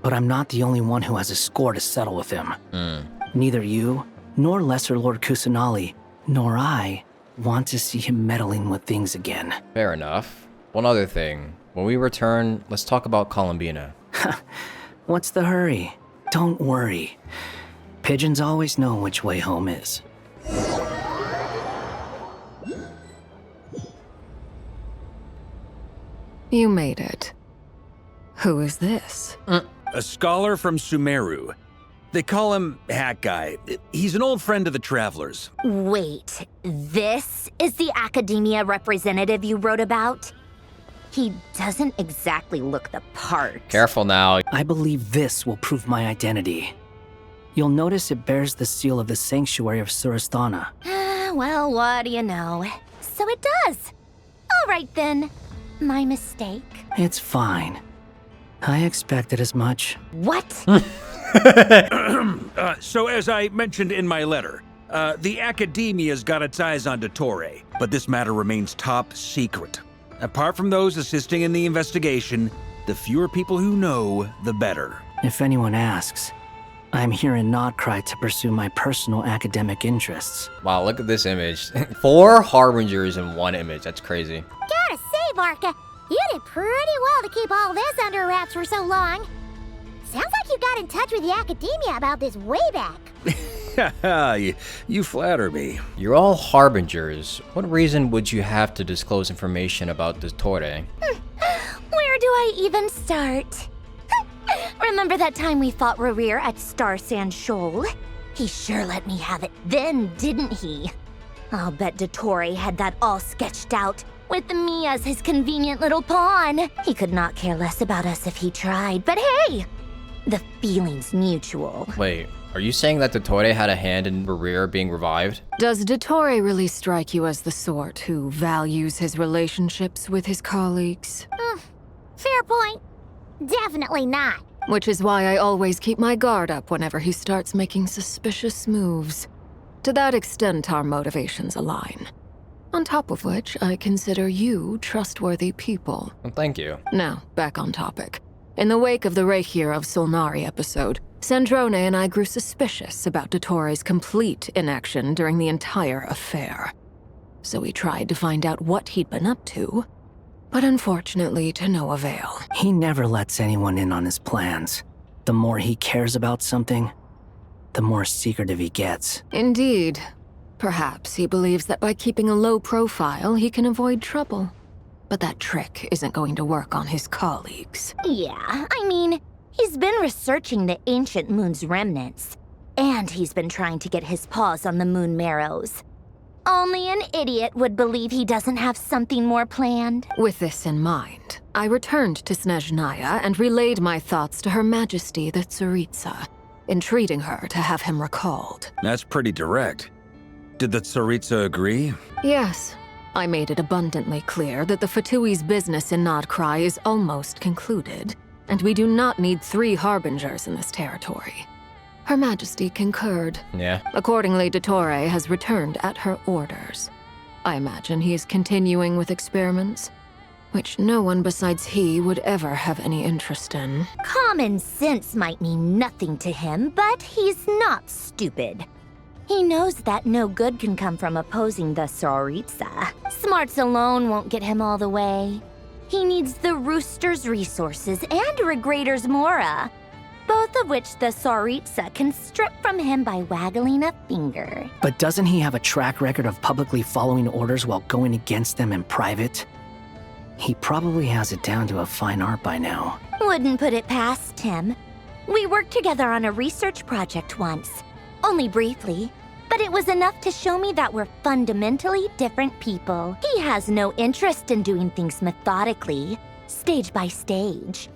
But I'm not the only one who has a score to settle with him. Neither you, nor Lesser Lord Kusanali, nor I want to see him meddling with things again. Fair enough. One other thing. When we return, let's talk about Columbina. What's the hurry? Don't worry. Pigeons always know which way home is. You made it. Who is this? A scholar from Sumeru. They call him Hat Guy. He's an old friend of the Travelers. Wait, this is the Academia representative you wrote about? He doesn't exactly look the part. Careful now. I believe this will prove my identity. You'll notice it bears the seal of the Sanctuary of Surasthana. Well, what do you know? So it does. All right then. My mistake. It's fine. I expected as much. What? So as I mentioned in my letter, the Academia's got its eyes on Dottore, but this matter remains top secret. Apart from those assisting in the investigation, the fewer people who know, the better. If anyone asks, I'm here in Nod-Krai to pursue my personal academic interests. Wow, look at this image. 4 Harbingers in 1 image. That's crazy. Gotta say, Varka, you did pretty well to keep all this under wraps for so long. Sounds like you got in touch with the Academia about this way back. You flatter me. You're all Harbingers. What reason would you have to disclose information about Dottore? Where do I even start? Remember that time we fought Rerir at Star Sand Shoal? He sure let me have it then, didn't he? I'll bet Dottore had that all sketched out, with me as his convenient little pawn. He could not care less about us if he tried, but hey! The feeling's mutual. Wait, are you saying that Dottore had a hand in Rerir being revived? Does Dottore really strike you as the sort who values his relationships with his colleagues? Fair point. Definitely not. Which is why I always keep my guard up whenever he starts making suspicious moves. To that extent, our motivations align. On top of which, I consider you trustworthy people. Well, thank you. Now, back on topic. In the wake of the Reikir of Solnari episode, Sandrone and I grew suspicious about Dottore's complete inaction during the entire affair. So we tried to find out what he'd been up to, but unfortunately to no avail. He never lets anyone in on his plans. The more he cares about something, the more secretive he gets. Indeed. Perhaps he believes that by keeping a low profile, he can avoid trouble. But that trick isn't going to work on his colleagues. Yeah, I mean, he's been researching the ancient moon's remnants. And he's been trying to get his paws on the moon marrows. Only an idiot would believe he doesn't have something more planned. With this in mind, I returned to Snezhnaya and relayed my thoughts to Her Majesty the Tsaritsa, entreating her to have him recalled. That's pretty direct. Did the Tsaritsa agree? Yes. I made it abundantly clear that the Fatui's business in Nod-Krai is almost concluded, and we do not need 3 harbingers in this territory. Her Majesty concurred. Yeah. Accordingly, Dottore has returned at her orders. I imagine he is continuing with experiments, which no one besides he would ever have any interest in. Common sense might mean nothing to him, but he's not stupid. He knows that no good can come from opposing the Tsaritsa. Smarts alone won't get him all the way. He needs the Rooster's resources and Regrator's Mora, both of which the Tsaritsa can strip from him by waggling a finger. But doesn't he have a track record of publicly following orders while going against them in private? He probably has it down to a fine art by now. Wouldn't put it past him. We worked together on a research project once. Only briefly, but it was enough to show me that we're fundamentally different people. He has no interest in doing things methodically, stage by stage.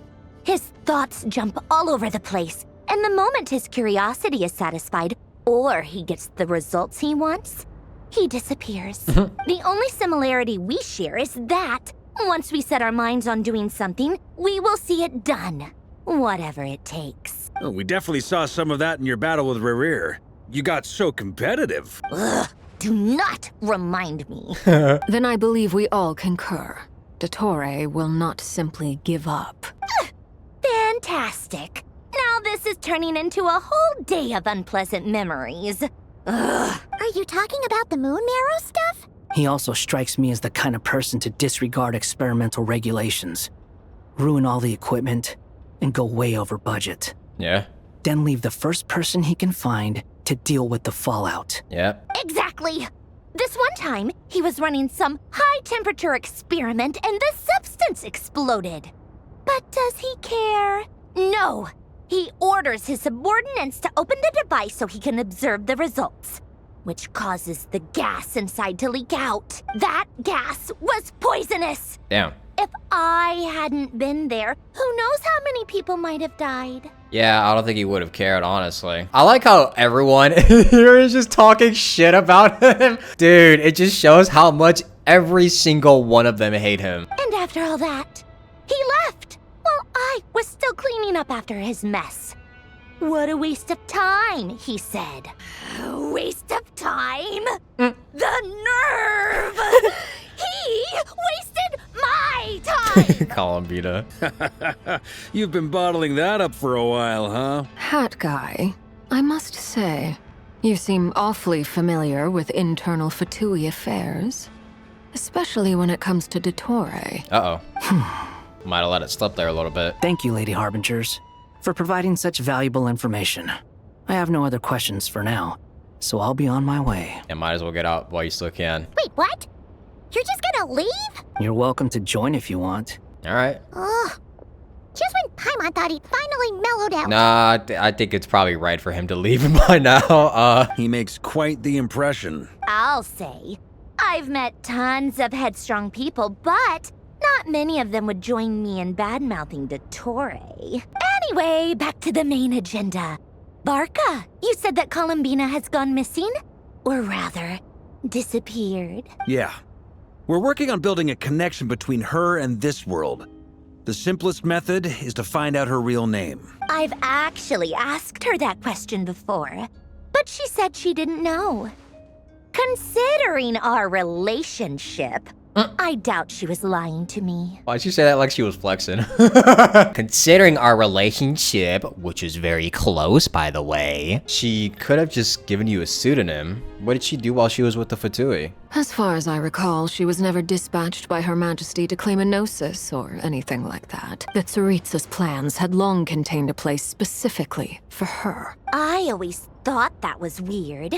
His thoughts jump all over the place, and the moment his curiosity is satisfied, or he gets the results he wants, he disappears. The only similarity we share is that, once we set our minds on doing something, we will see it done, whatever it takes. Oh, we definitely saw some of that in your battle with Rerir. You got so competitive. Ugh, do not remind me. Then I believe we all concur. Dottore will not simply give up. Fantastic. Now this is turning into a whole day of unpleasant memories. Ugh. Are you talking about the moon marrow stuff? He also strikes me as the kind of person to disregard experimental regulations, ruin all the equipment, and go way over budget. Yeah. Then leave the first person he can find to deal with the fallout. Yep. Exactly. This one time, he was running some high-temperature experiment and the substance exploded. But does he care? No. He orders his subordinates to open the device so he can observe the results, which causes the gas inside to leak out. That gas was poisonous. Damn. If I hadn't been there, who knows how many people might have died? Yeah, I don't think he would have cared, honestly. I like how everyone here is just talking shit about him. Dude, it just shows how much every single one of them hate him. And after all that, he left while I was still cleaning up after his mess. What a waste of time, he said. Waste of time? The nerve! He wasted my time! Columbina. You've been bottling that up for a while, huh? Hat guy, I must say, you seem awfully familiar with internal Fatui affairs. Especially when it comes to Dottore. Uh-oh. Might have let it slip there a little bit. Thank you, Lady Harbingers, for providing such valuable information. I have no other questions for now, so I'll be on my way. And might as well get out while you still can. Wait, what? You're just gonna leave? You're welcome to join if you want. All right. Ugh. Just when Paimon thought he'd finally mellowed out. Nah, I think it's probably right for him to leave by now. He makes quite the impression. I'll say. I've met tons of headstrong people, but Not many of them would join me in bad-mouthing Dottore. Anyway, back to the main agenda. Barca, you said that Columbina has gone missing? Or rather, disappeared. Yeah. We're working on building a connection between her and this world. The simplest method is to find out her real name. I've actually asked her that question before, but she said she didn't know. Considering our relationship, I doubt she was lying to me. Why'd you say that like she was flexing? Considering our relationship, which is very close, by the way, she could have just given you a pseudonym. What did she do while she was with the Fatui? As far as I recall, she was never dispatched by Her Majesty to claim a gnosis or anything like that. The Tsaritsa's plans had long contained a place specifically for her. I always thought that was weird.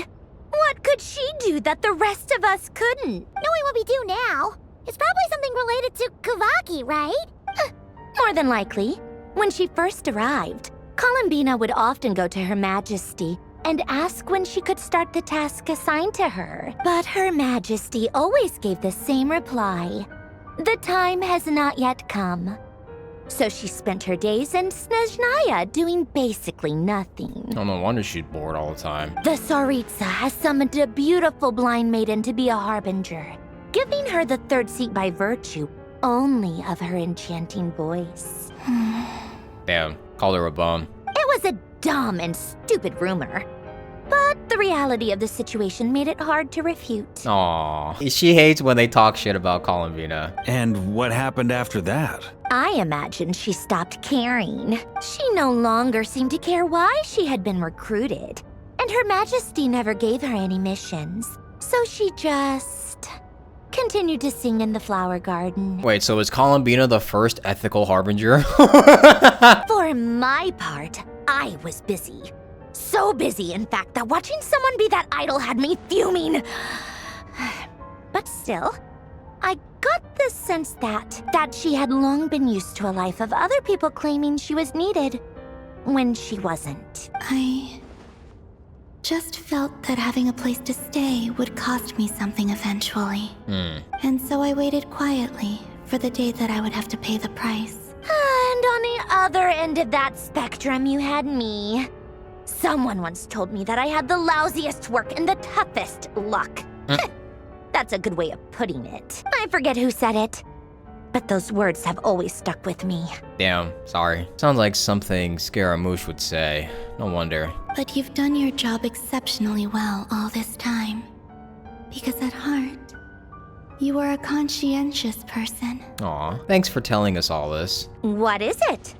What could she do that the rest of us couldn't? Knowing what we do now, it's probably something related to Kavaki, right? More than likely. When she first arrived, Columbina would often go to Her Majesty and ask when she could start the task assigned to her. But Her Majesty always gave the same reply. The time has not yet come. So she spent her days in Snezhnaya doing basically nothing. Oh, no wonder she's bored all the time. The Tsaritsa has summoned a beautiful blind maiden to be a harbinger, giving her the third seat by virtue only of her enchanting voice. Damn, called her a bum. It was a dumb and stupid rumor, but the reality of the situation made it hard to refute. Aw, she hates when they talk shit about Columbina. And what happened after that? I imagine she stopped caring. She no longer seemed to care why she had been recruited, and Her Majesty never gave her any missions. So she just continued to sing in the flower garden. Wait, so is Columbina the first ethical harbinger? For my part, I was busy. So busy, in fact, that watching someone be that idol had me fuming. But still, I got the sense that she had long been used to a life of other people claiming she was needed when she wasn't. I just felt that having a place to stay would cost me something eventually. And so I waited quietly for the day that I would have to pay the price. And on the other end of that spectrum, you had me. Someone once told me that I had the lousiest work and the toughest luck. That's a good way of putting it. I forget who said it, but those words have always stuck with me. Damn, sorry. Sounds like something Scaramouche would say. No wonder. But you've done your job exceptionally well all this time. Because at heart, you are a conscientious person. Aw, thanks for telling us all this. What is it?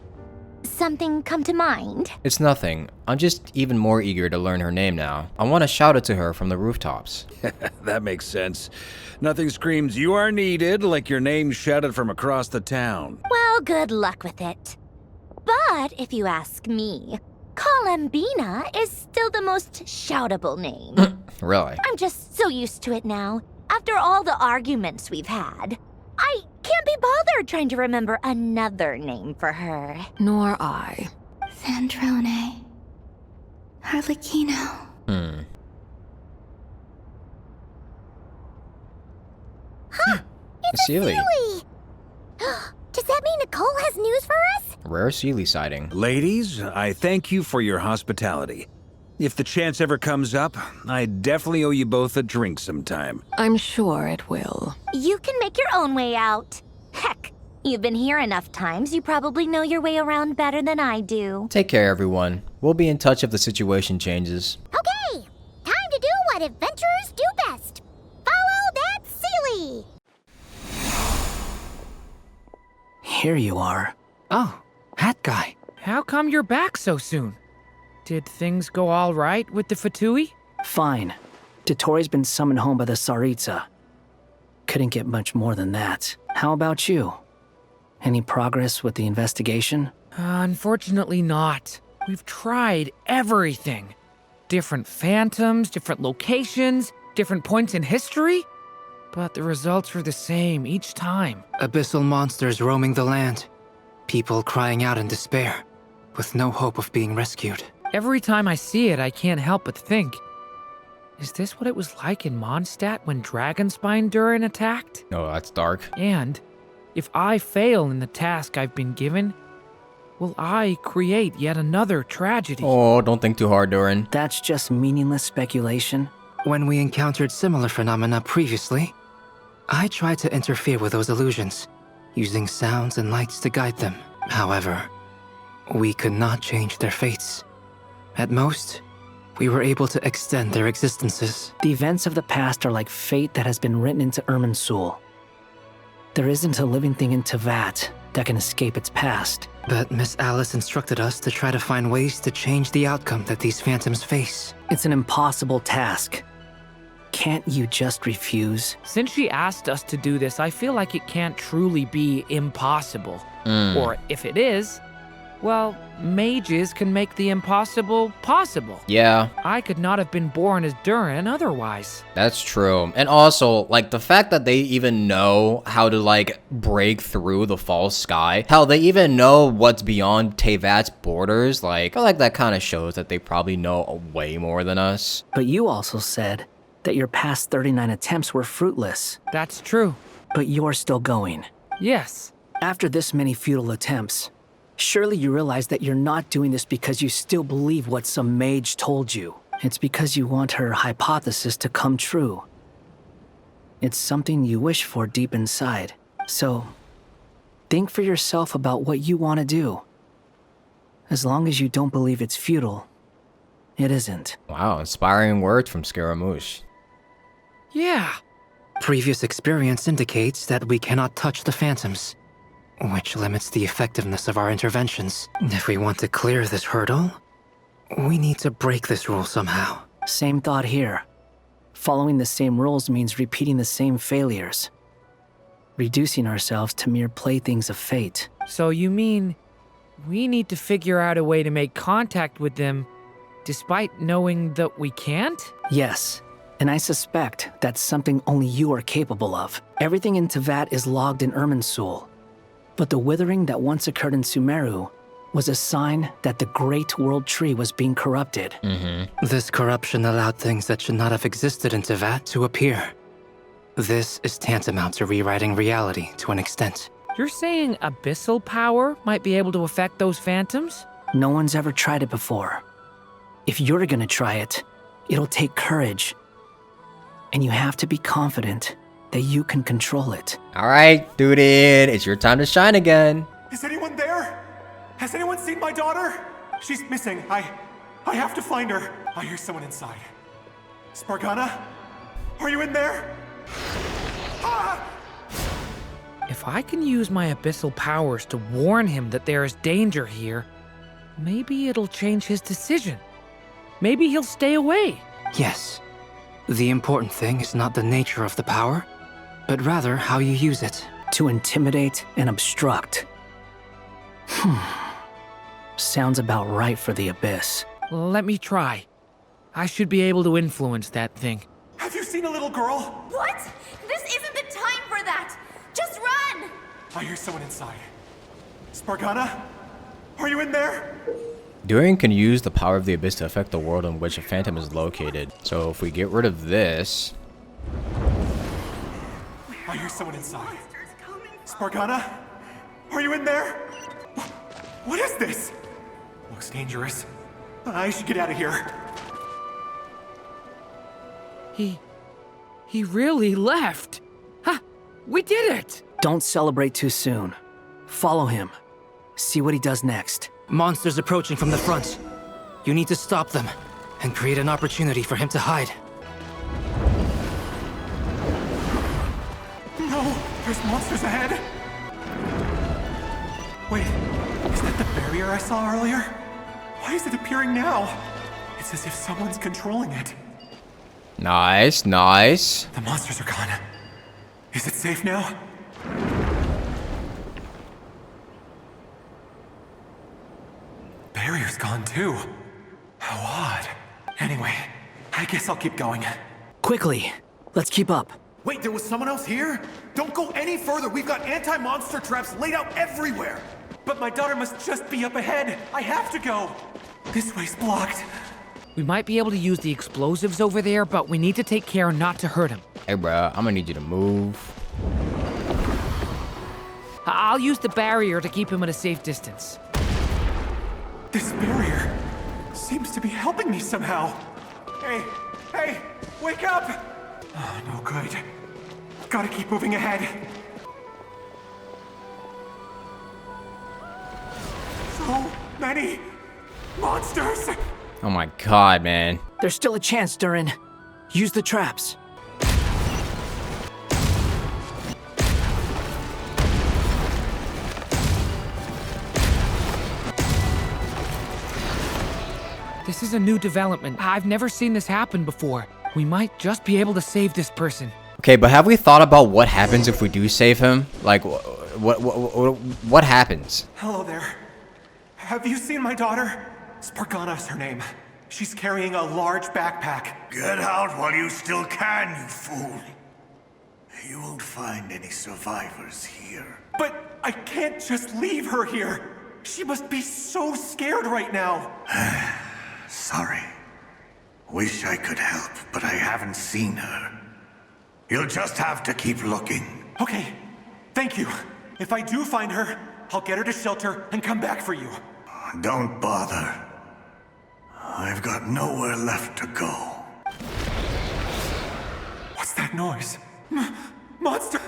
Something come to mind? It's nothing. I'm just even more eager to learn her name now. I want to shout it to her from the rooftops. That makes sense. Nothing screams you are needed like your name shouted from across the town. Well, good luck with it. But if you ask me, Columbina is still the most shoutable name. Really? I'm just so used to it now. After all the arguments we've had, I can't be bothered trying to remember another name for her. Nor I. Sandrone. Harlequino. It's Sealy. a Sealy! Does that mean Nicole has news for us? Rare Sealy sighting. Ladies, I thank you for your hospitality. If the chance ever comes up, I definitely owe you both a drink sometime. I'm sure it will. You can make your own way out. Heck, you've been here enough times, you probably know your way around better than I do. Take care, everyone. We'll be in touch if the situation changes. Okay, time to do what adventurers do best. Follow that Sealy! Here you are. Oh, hat guy. How come you're back so soon? Did things go all right with the Fatui? Fine. Dottori's been summoned home by the Tsaritsa. Couldn't get much more than that. How about you? Any progress with the investigation? Unfortunately not. We've tried everything. Different phantoms, different locations, different points in history. But the results were the same each time. Abyssal monsters roaming the land. People crying out in despair, with no hope of being rescued. Every time I see it, I can't help but think, is this what it was like in Mondstadt when Dragonspine Durin attacked? Oh, that's dark. And If I fail in the task I've been given, will I create yet another tragedy? Oh, don't think too hard, Durin. That's just meaningless speculation. When we encountered similar phenomena previously, I tried to interfere with those illusions, using sounds and lights to guide them. However, we could not change their fates. At most, we were able to extend their existences. The events of the past are like fate that has been written into Irminsul. There isn't a living thing in Teyvat that can escape its past. But Miss Alice instructed us to try to find ways to change the outcome that these phantoms face. It's an impossible task. Can't you just refuse? Since she asked us to do this, I feel like it can't truly be impossible. Or if it is, well, mages can make the impossible possible. Yeah. I could not have been born as Durin otherwise. That's true. And also, like, the fact that they even know how to, like, break through the false sky, how they even know what's beyond Teyvat's borders, like, I feel like that kind of shows that they probably know way more than us. But you also said that your past 39 attempts were fruitless. That's true. But you're still going. Yes. After this many futile attempts, surely you realize that you're not doing this because you still believe what some mage told you. It's because you want her hypothesis to come true. It's something you wish for deep inside. So, think for yourself about what you want to do. As long as you don't believe it's futile, it isn't. Wow, inspiring words from Scaramouche. Yeah. Previous experience indicates that we cannot touch the phantoms, which limits the effectiveness of our interventions. If we want to clear this hurdle, we need to break this rule somehow. Same thought here. Following the same rules means repeating the same failures. Reducing ourselves to mere playthings of fate. So you mean we need to figure out a way to make contact with them despite knowing that we can't? Yes. And I suspect that's something only you are capable of. Everything in Teyvat is logged in Irminsul. But the withering that once occurred in Sumeru was a sign that the Great World Tree was being corrupted. This corruption allowed things that should not have existed in Teyvat to appear. This is tantamount to rewriting reality to an extent. You're saying abyssal power might be able to affect those phantoms? No one's ever tried it before. If you're gonna try it, it'll take courage. And you have to be confident that you can control it. All right, dude, it's your time to shine again. Is anyone there? Has anyone seen my daughter? She's missing. I have to find her. I hear someone inside. Spargana? Are you in there? Ah! If I can use my abyssal powers to warn him that there is danger here, maybe it'll change his decision. Maybe he'll stay away. Yes. The important thing is not the nature of the power, but rather how you use it. To intimidate and obstruct. Sounds about right for the Abyss. Let me try. I should be able to influence that thing. Have you seen a little girl? What? This isn't the time for that! Just run! I hear someone inside. Spargana? Are you in there? Durin can use the power of the Abyss to affect the world in which a phantom is located. So if we get rid of this... I hear someone inside. Spargana? Are you in there? What is this? Looks dangerous. I should get out of here. He really left. Ha! We did it! Don't celebrate too soon. Follow him. See what he does next. Monsters approaching from the front. You need to stop them and create an opportunity for him to hide. No! There's monsters ahead! Wait, is that the barrier I saw earlier? Why is it appearing now? It's as if someone's controlling it. Nice, nice. The monsters are gone. Is it safe now? Barrier's gone too. How odd. Anyway, I guess I'll keep going. Quickly, let's keep up. Wait, there was someone else here? Don't go any further. We've got anti-monster traps laid out everywhere. But my daughter must just be up ahead. I have to go. This way's blocked. We might be able to use the explosives over there, but we need to take care not to hurt him. Hey, bro, I'm gonna need you to move. I'll use the barrier to keep him at a safe distance. This barrier seems to be helping me somehow. Hey, wake up! Oh, no good. Gotta keep moving ahead. So many monsters! Oh my god, man. There's still a chance, Durin. Use the traps. This is a new development. I've never seen this happen before. We might just be able to save this person. Okay, but have we thought about what happens if we do save him? Like, what happens? Hello there. Have you seen my daughter? Spargana's her name. She's carrying a large backpack. Get out while you still can, you fool. You won't find any survivors here. But I can't just leave her here. She must be so scared right now. Sorry. Wish I could help, but I haven't seen her. You'll just have to keep looking. Okay, thank you. If I do find her, I'll get her to shelter and come back for you. Don't bother. I've got nowhere left to go. What's that noise? Monster!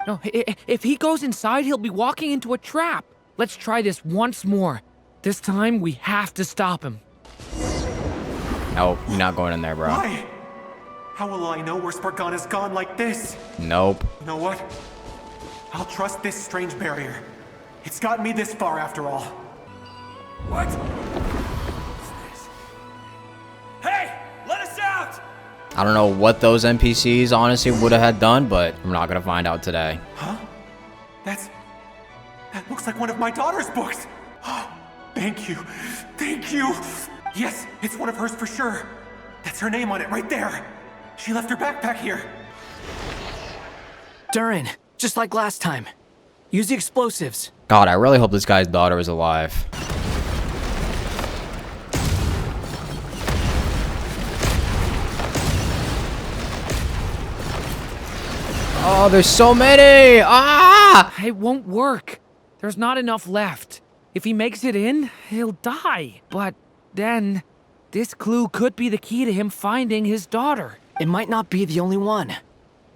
No, if he goes inside, he'll be walking into a trap. Let's try this once more. This time, we have to stop him. No, you're not going in there, bro. Why? How will I know where Spargana's gone like this? Nope. You know what? I'll trust this strange barrier. It's gotten me this far after all. What? Hey! Let us out! I don't know what those NPCs honestly would have had done, but I'm not gonna find out today. Huh? That looks like one of my daughter's books. Thank you. Thank you. Yes, it's one of hers for sure. That's her name on it right there. She left her backpack here. Durin, just like last time. Use the explosives. God, I really hope this guy's daughter is alive. Oh, there's so many! Ah! It won't work. There's not enough left. If he makes it in, he'll die. But then, this clue could be the key to him finding his daughter. It might not be the only one.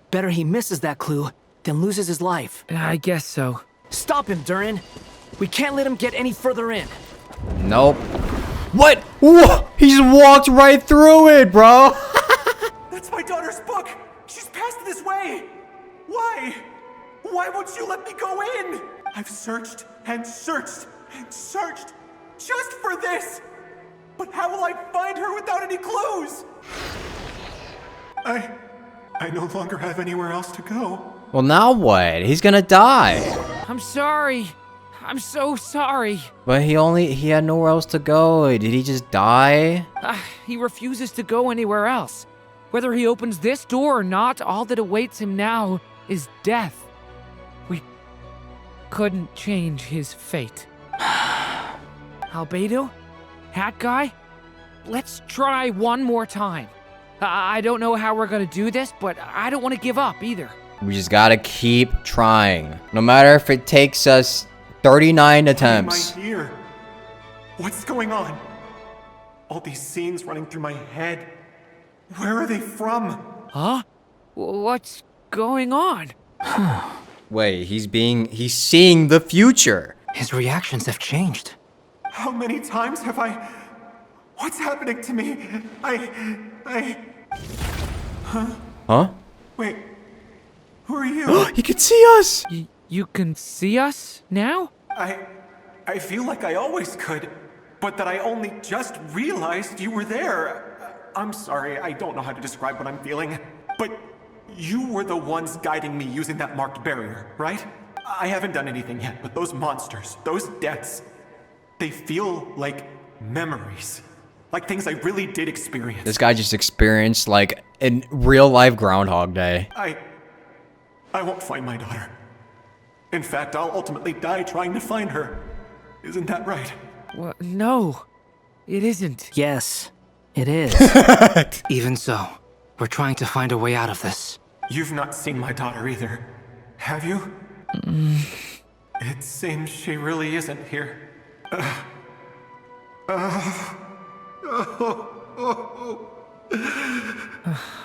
Better he misses that clue than loses his life. I guess so. Stop him, Durin. We can't let him get any further in. Nope. What? Whoa! He just walked right through it, bro! That's my daughter's book! She's passed this way! Why? Why won't you let me go in? I've searched and searched and searched just for this! But how will I find her without any clues? I no longer have anywhere else to go. Well, now what? He's gonna die. I'm sorry. I'm so sorry. But he had nowhere else to go. Did he just die? He refuses to go anywhere else. Whether he opens this door or not, all that awaits him now is death. We couldn't change his fate. Albedo? Hat Guy? Let's try one more time. I don't know how we're gonna do this, but I don't want to give up either. We just gotta keep trying. No matter if it takes us 39 attempts. Why am I here? What's going on? All these scenes running through my head. Where are they from? Huh? What's going on? Wait, he's seeing the future. His reactions have changed. How many times have I... What's happening to me? Huh? Wait. Who are you? He can see us! You can see us now? I feel like I always could, but that I only just realized you were there. I'm sorry, I don't know how to describe what I'm feeling, but you were the ones guiding me using that marked barrier, right? I haven't done anything yet, but those monsters, those deaths, they feel like memories. Like things I really did experience. This guy just experienced like in real life Groundhog Day. I won't find my daughter. In fact, I'll ultimately die trying to find her. Isn't that right? Well, no, it isn't. Yes, it is. Even so, we're trying to find a way out of this. You've not seen my daughter either, Have you? It seems she really isn't here.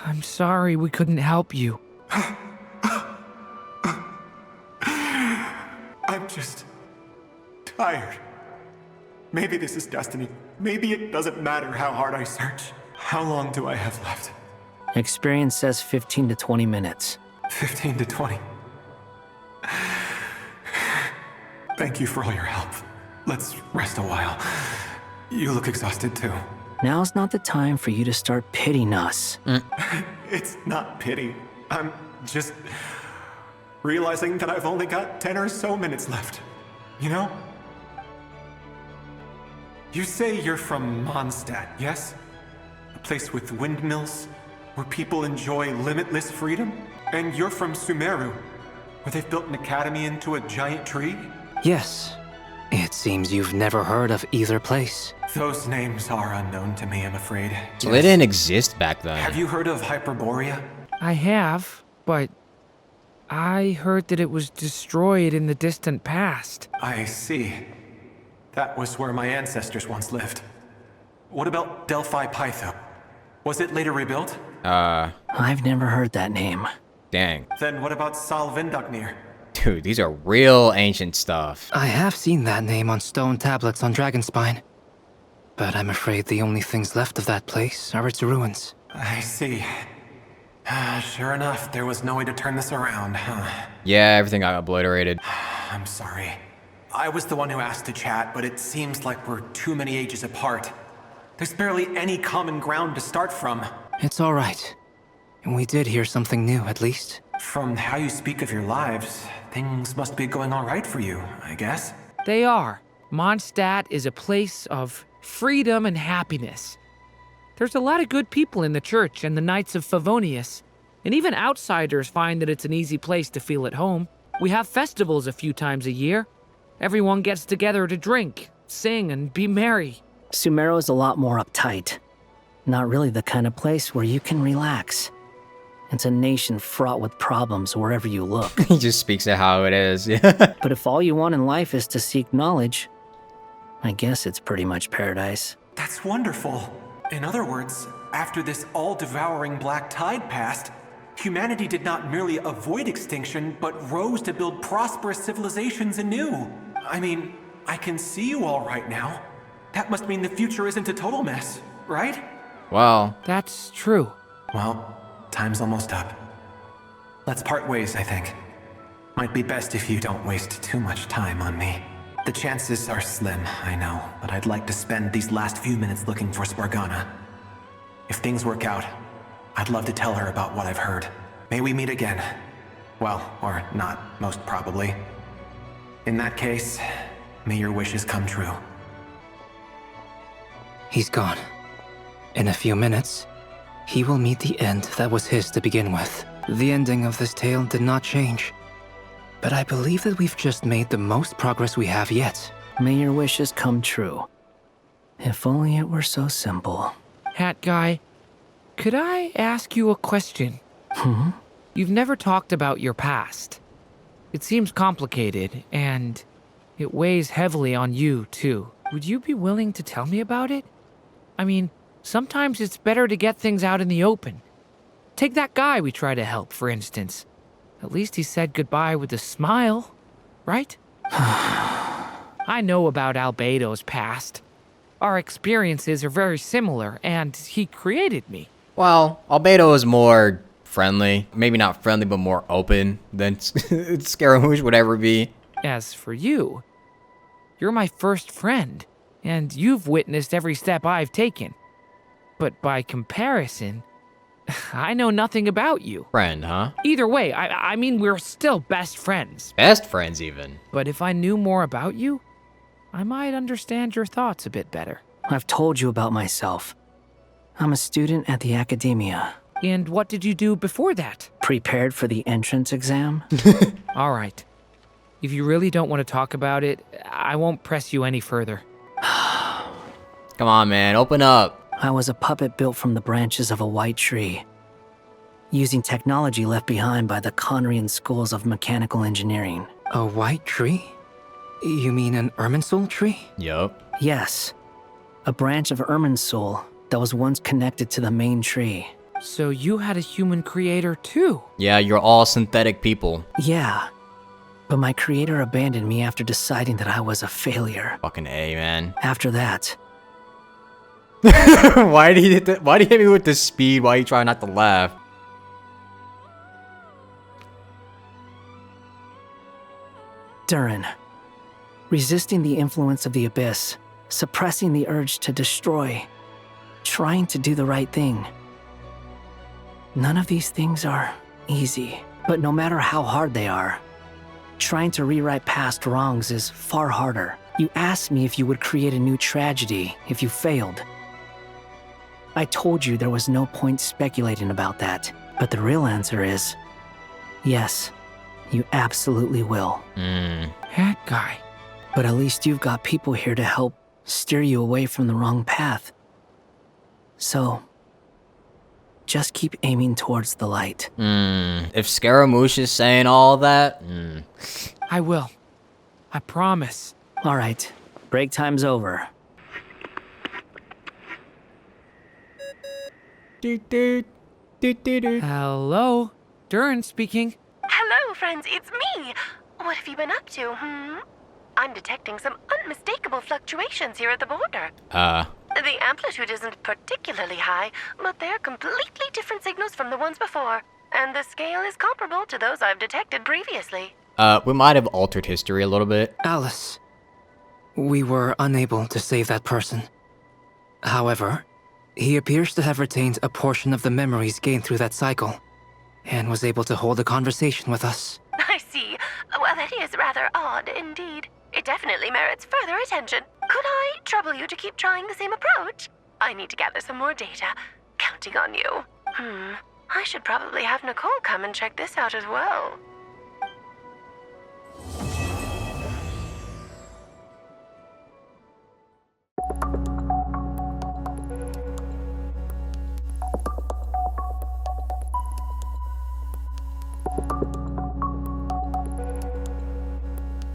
I'm sorry we couldn't help you. I'm just tired. Maybe this is destiny. Maybe it doesn't matter how hard I search. How long do I have left? Experience says 15 to 20 minutes. 15 to 20. Thank you for all your help. Let's rest a while. You look exhausted too. Now's not the time for you to start pitying us. It's not pity. I'm just realizing that I've only got 10 or so minutes left. You know? You say you're from Mondstadt, yes? A place with windmills, where people enjoy limitless freedom? And you're from Sumeru, where they've built an academy into a giant tree? Yes. It seems you've never heard of either place. Those names are unknown to me, I'm afraid. So they didn't exist back then. Have you heard of Hyperborea? I have, but I heard that it was destroyed in the distant past. I see. That was where my ancestors once lived. What about Delphi Pytho? Was it later rebuilt? I've never heard that name. Dang. Then what about Sal Vindagnir? Dude, these are real ancient stuff. I have seen that name on stone tablets on Dragonspine. But I'm afraid the only things left of that place are its ruins. I see. Sure enough, there was no way to turn this around, huh? Yeah, everything got obliterated. I'm sorry. I was the one who asked to chat, but it seems like we're too many ages apart. There's barely any common ground to start from. It's all right. We did hear something new, at least. From how you speak of your lives, things must be going all right for you, I guess. They are. Mondstadt is a place of freedom and happiness. There's a lot of good people in the church and the Knights of Favonius, and even outsiders find that it's an easy place to feel at home. We have festivals a few times a year. Everyone gets together to drink, sing, and be merry. Sumeru is a lot more uptight. Not really the kind of place where you can relax. It's a nation fraught with problems wherever you look. He just speaks of how it is, yeah. But if all you want in life is to seek knowledge, I guess it's pretty much paradise. That's wonderful. In other words, after this all-devouring black tide passed, humanity did not merely avoid extinction, but rose to build prosperous civilizations anew. I mean, I can see you all right now. That must mean the future isn't a total mess, right? Wow. That's true. Well, time's almost up. Let's part ways, I think. Might be best if you don't waste too much time on me. The chances are slim, I know, but I'd like to spend these last few minutes looking for Spargana. If things work out, I'd love to tell her about what I've heard. May we meet again. Well, or not, most probably. In that case, may your wishes come true. He's gone. In a few minutes, he will meet the end that was his to begin with. The ending of this tale did not change. But I believe that we've just made the most progress we have yet. May your wishes come true. If only it were so simple. Hat Guy, could I ask you a question? You've never talked about your past. It seems complicated, and it weighs heavily on you, too. Would you be willing to tell me about it? I mean, sometimes it's better to get things out in the open. Take that guy we try to help, for instance. At least he said goodbye with a smile, right? I know about Albedo's past. Our experiences are very similar, and he created me. Well, Albedo is more friendly. Maybe not friendly, but more open than Scaramouche would ever be. As for you, you're my first friend, and you've witnessed every step I've taken. But by comparison, I know nothing about you. Friend, huh? Either way, I mean, we're still best friends. Best friends, even. But if I knew more about you, I might understand your thoughts a bit better. I've told you about myself. I'm a student at the academia. And what did you do before that? Prepared for the entrance exam. All right. If you really don't want to talk about it, I won't press you any further. Come on, man, open up. I was a puppet built from the branches of a white tree. using technology left behind by the Conrian schools of mechanical engineering. A white tree? You mean an Irminsul tree? Yup. Yes. A branch of Irminsul that was once connected to the main tree. So you had a human creator too? Yeah, you're all synthetic people. Yeah. But my creator abandoned me after deciding that I was a failure. Fucking A, man. After that... Why did he hit me with the speed while you try not to laugh? Durin. Resisting the influence of the Abyss, suppressing the urge to destroy, trying to do the right thing. None of these things are easy, but no matter how hard they are, trying to rewrite past wrongs is far harder. You asked me if you would create a new tragedy if you failed. I told you there was no point speculating about that, but the real answer is, yes, you absolutely will. That guy. But at least you've got people here to help steer you away from the wrong path. So, just keep aiming towards the light. If Scaramouche is saying all that, I will. I promise. All right, break time's over. Hello? Durin speaking. Hello, friends, it's me. What have you been up to, I'm detecting some unmistakable fluctuations here at the border. The amplitude isn't particularly high, but they're completely different signals from the ones before. And the scale is comparable to those I've detected previously. we might have altered history a little bit. Alice, we were unable to save that person. However, he appears to have retained a portion of the memories gained through that cycle, and was able to hold a conversation with us. I see. Well, that is rather odd indeed. It definitely merits further attention. Could I trouble you to keep trying the same approach? I need to gather some more data. Counting on you. I should probably have Nicole come and check this out as well.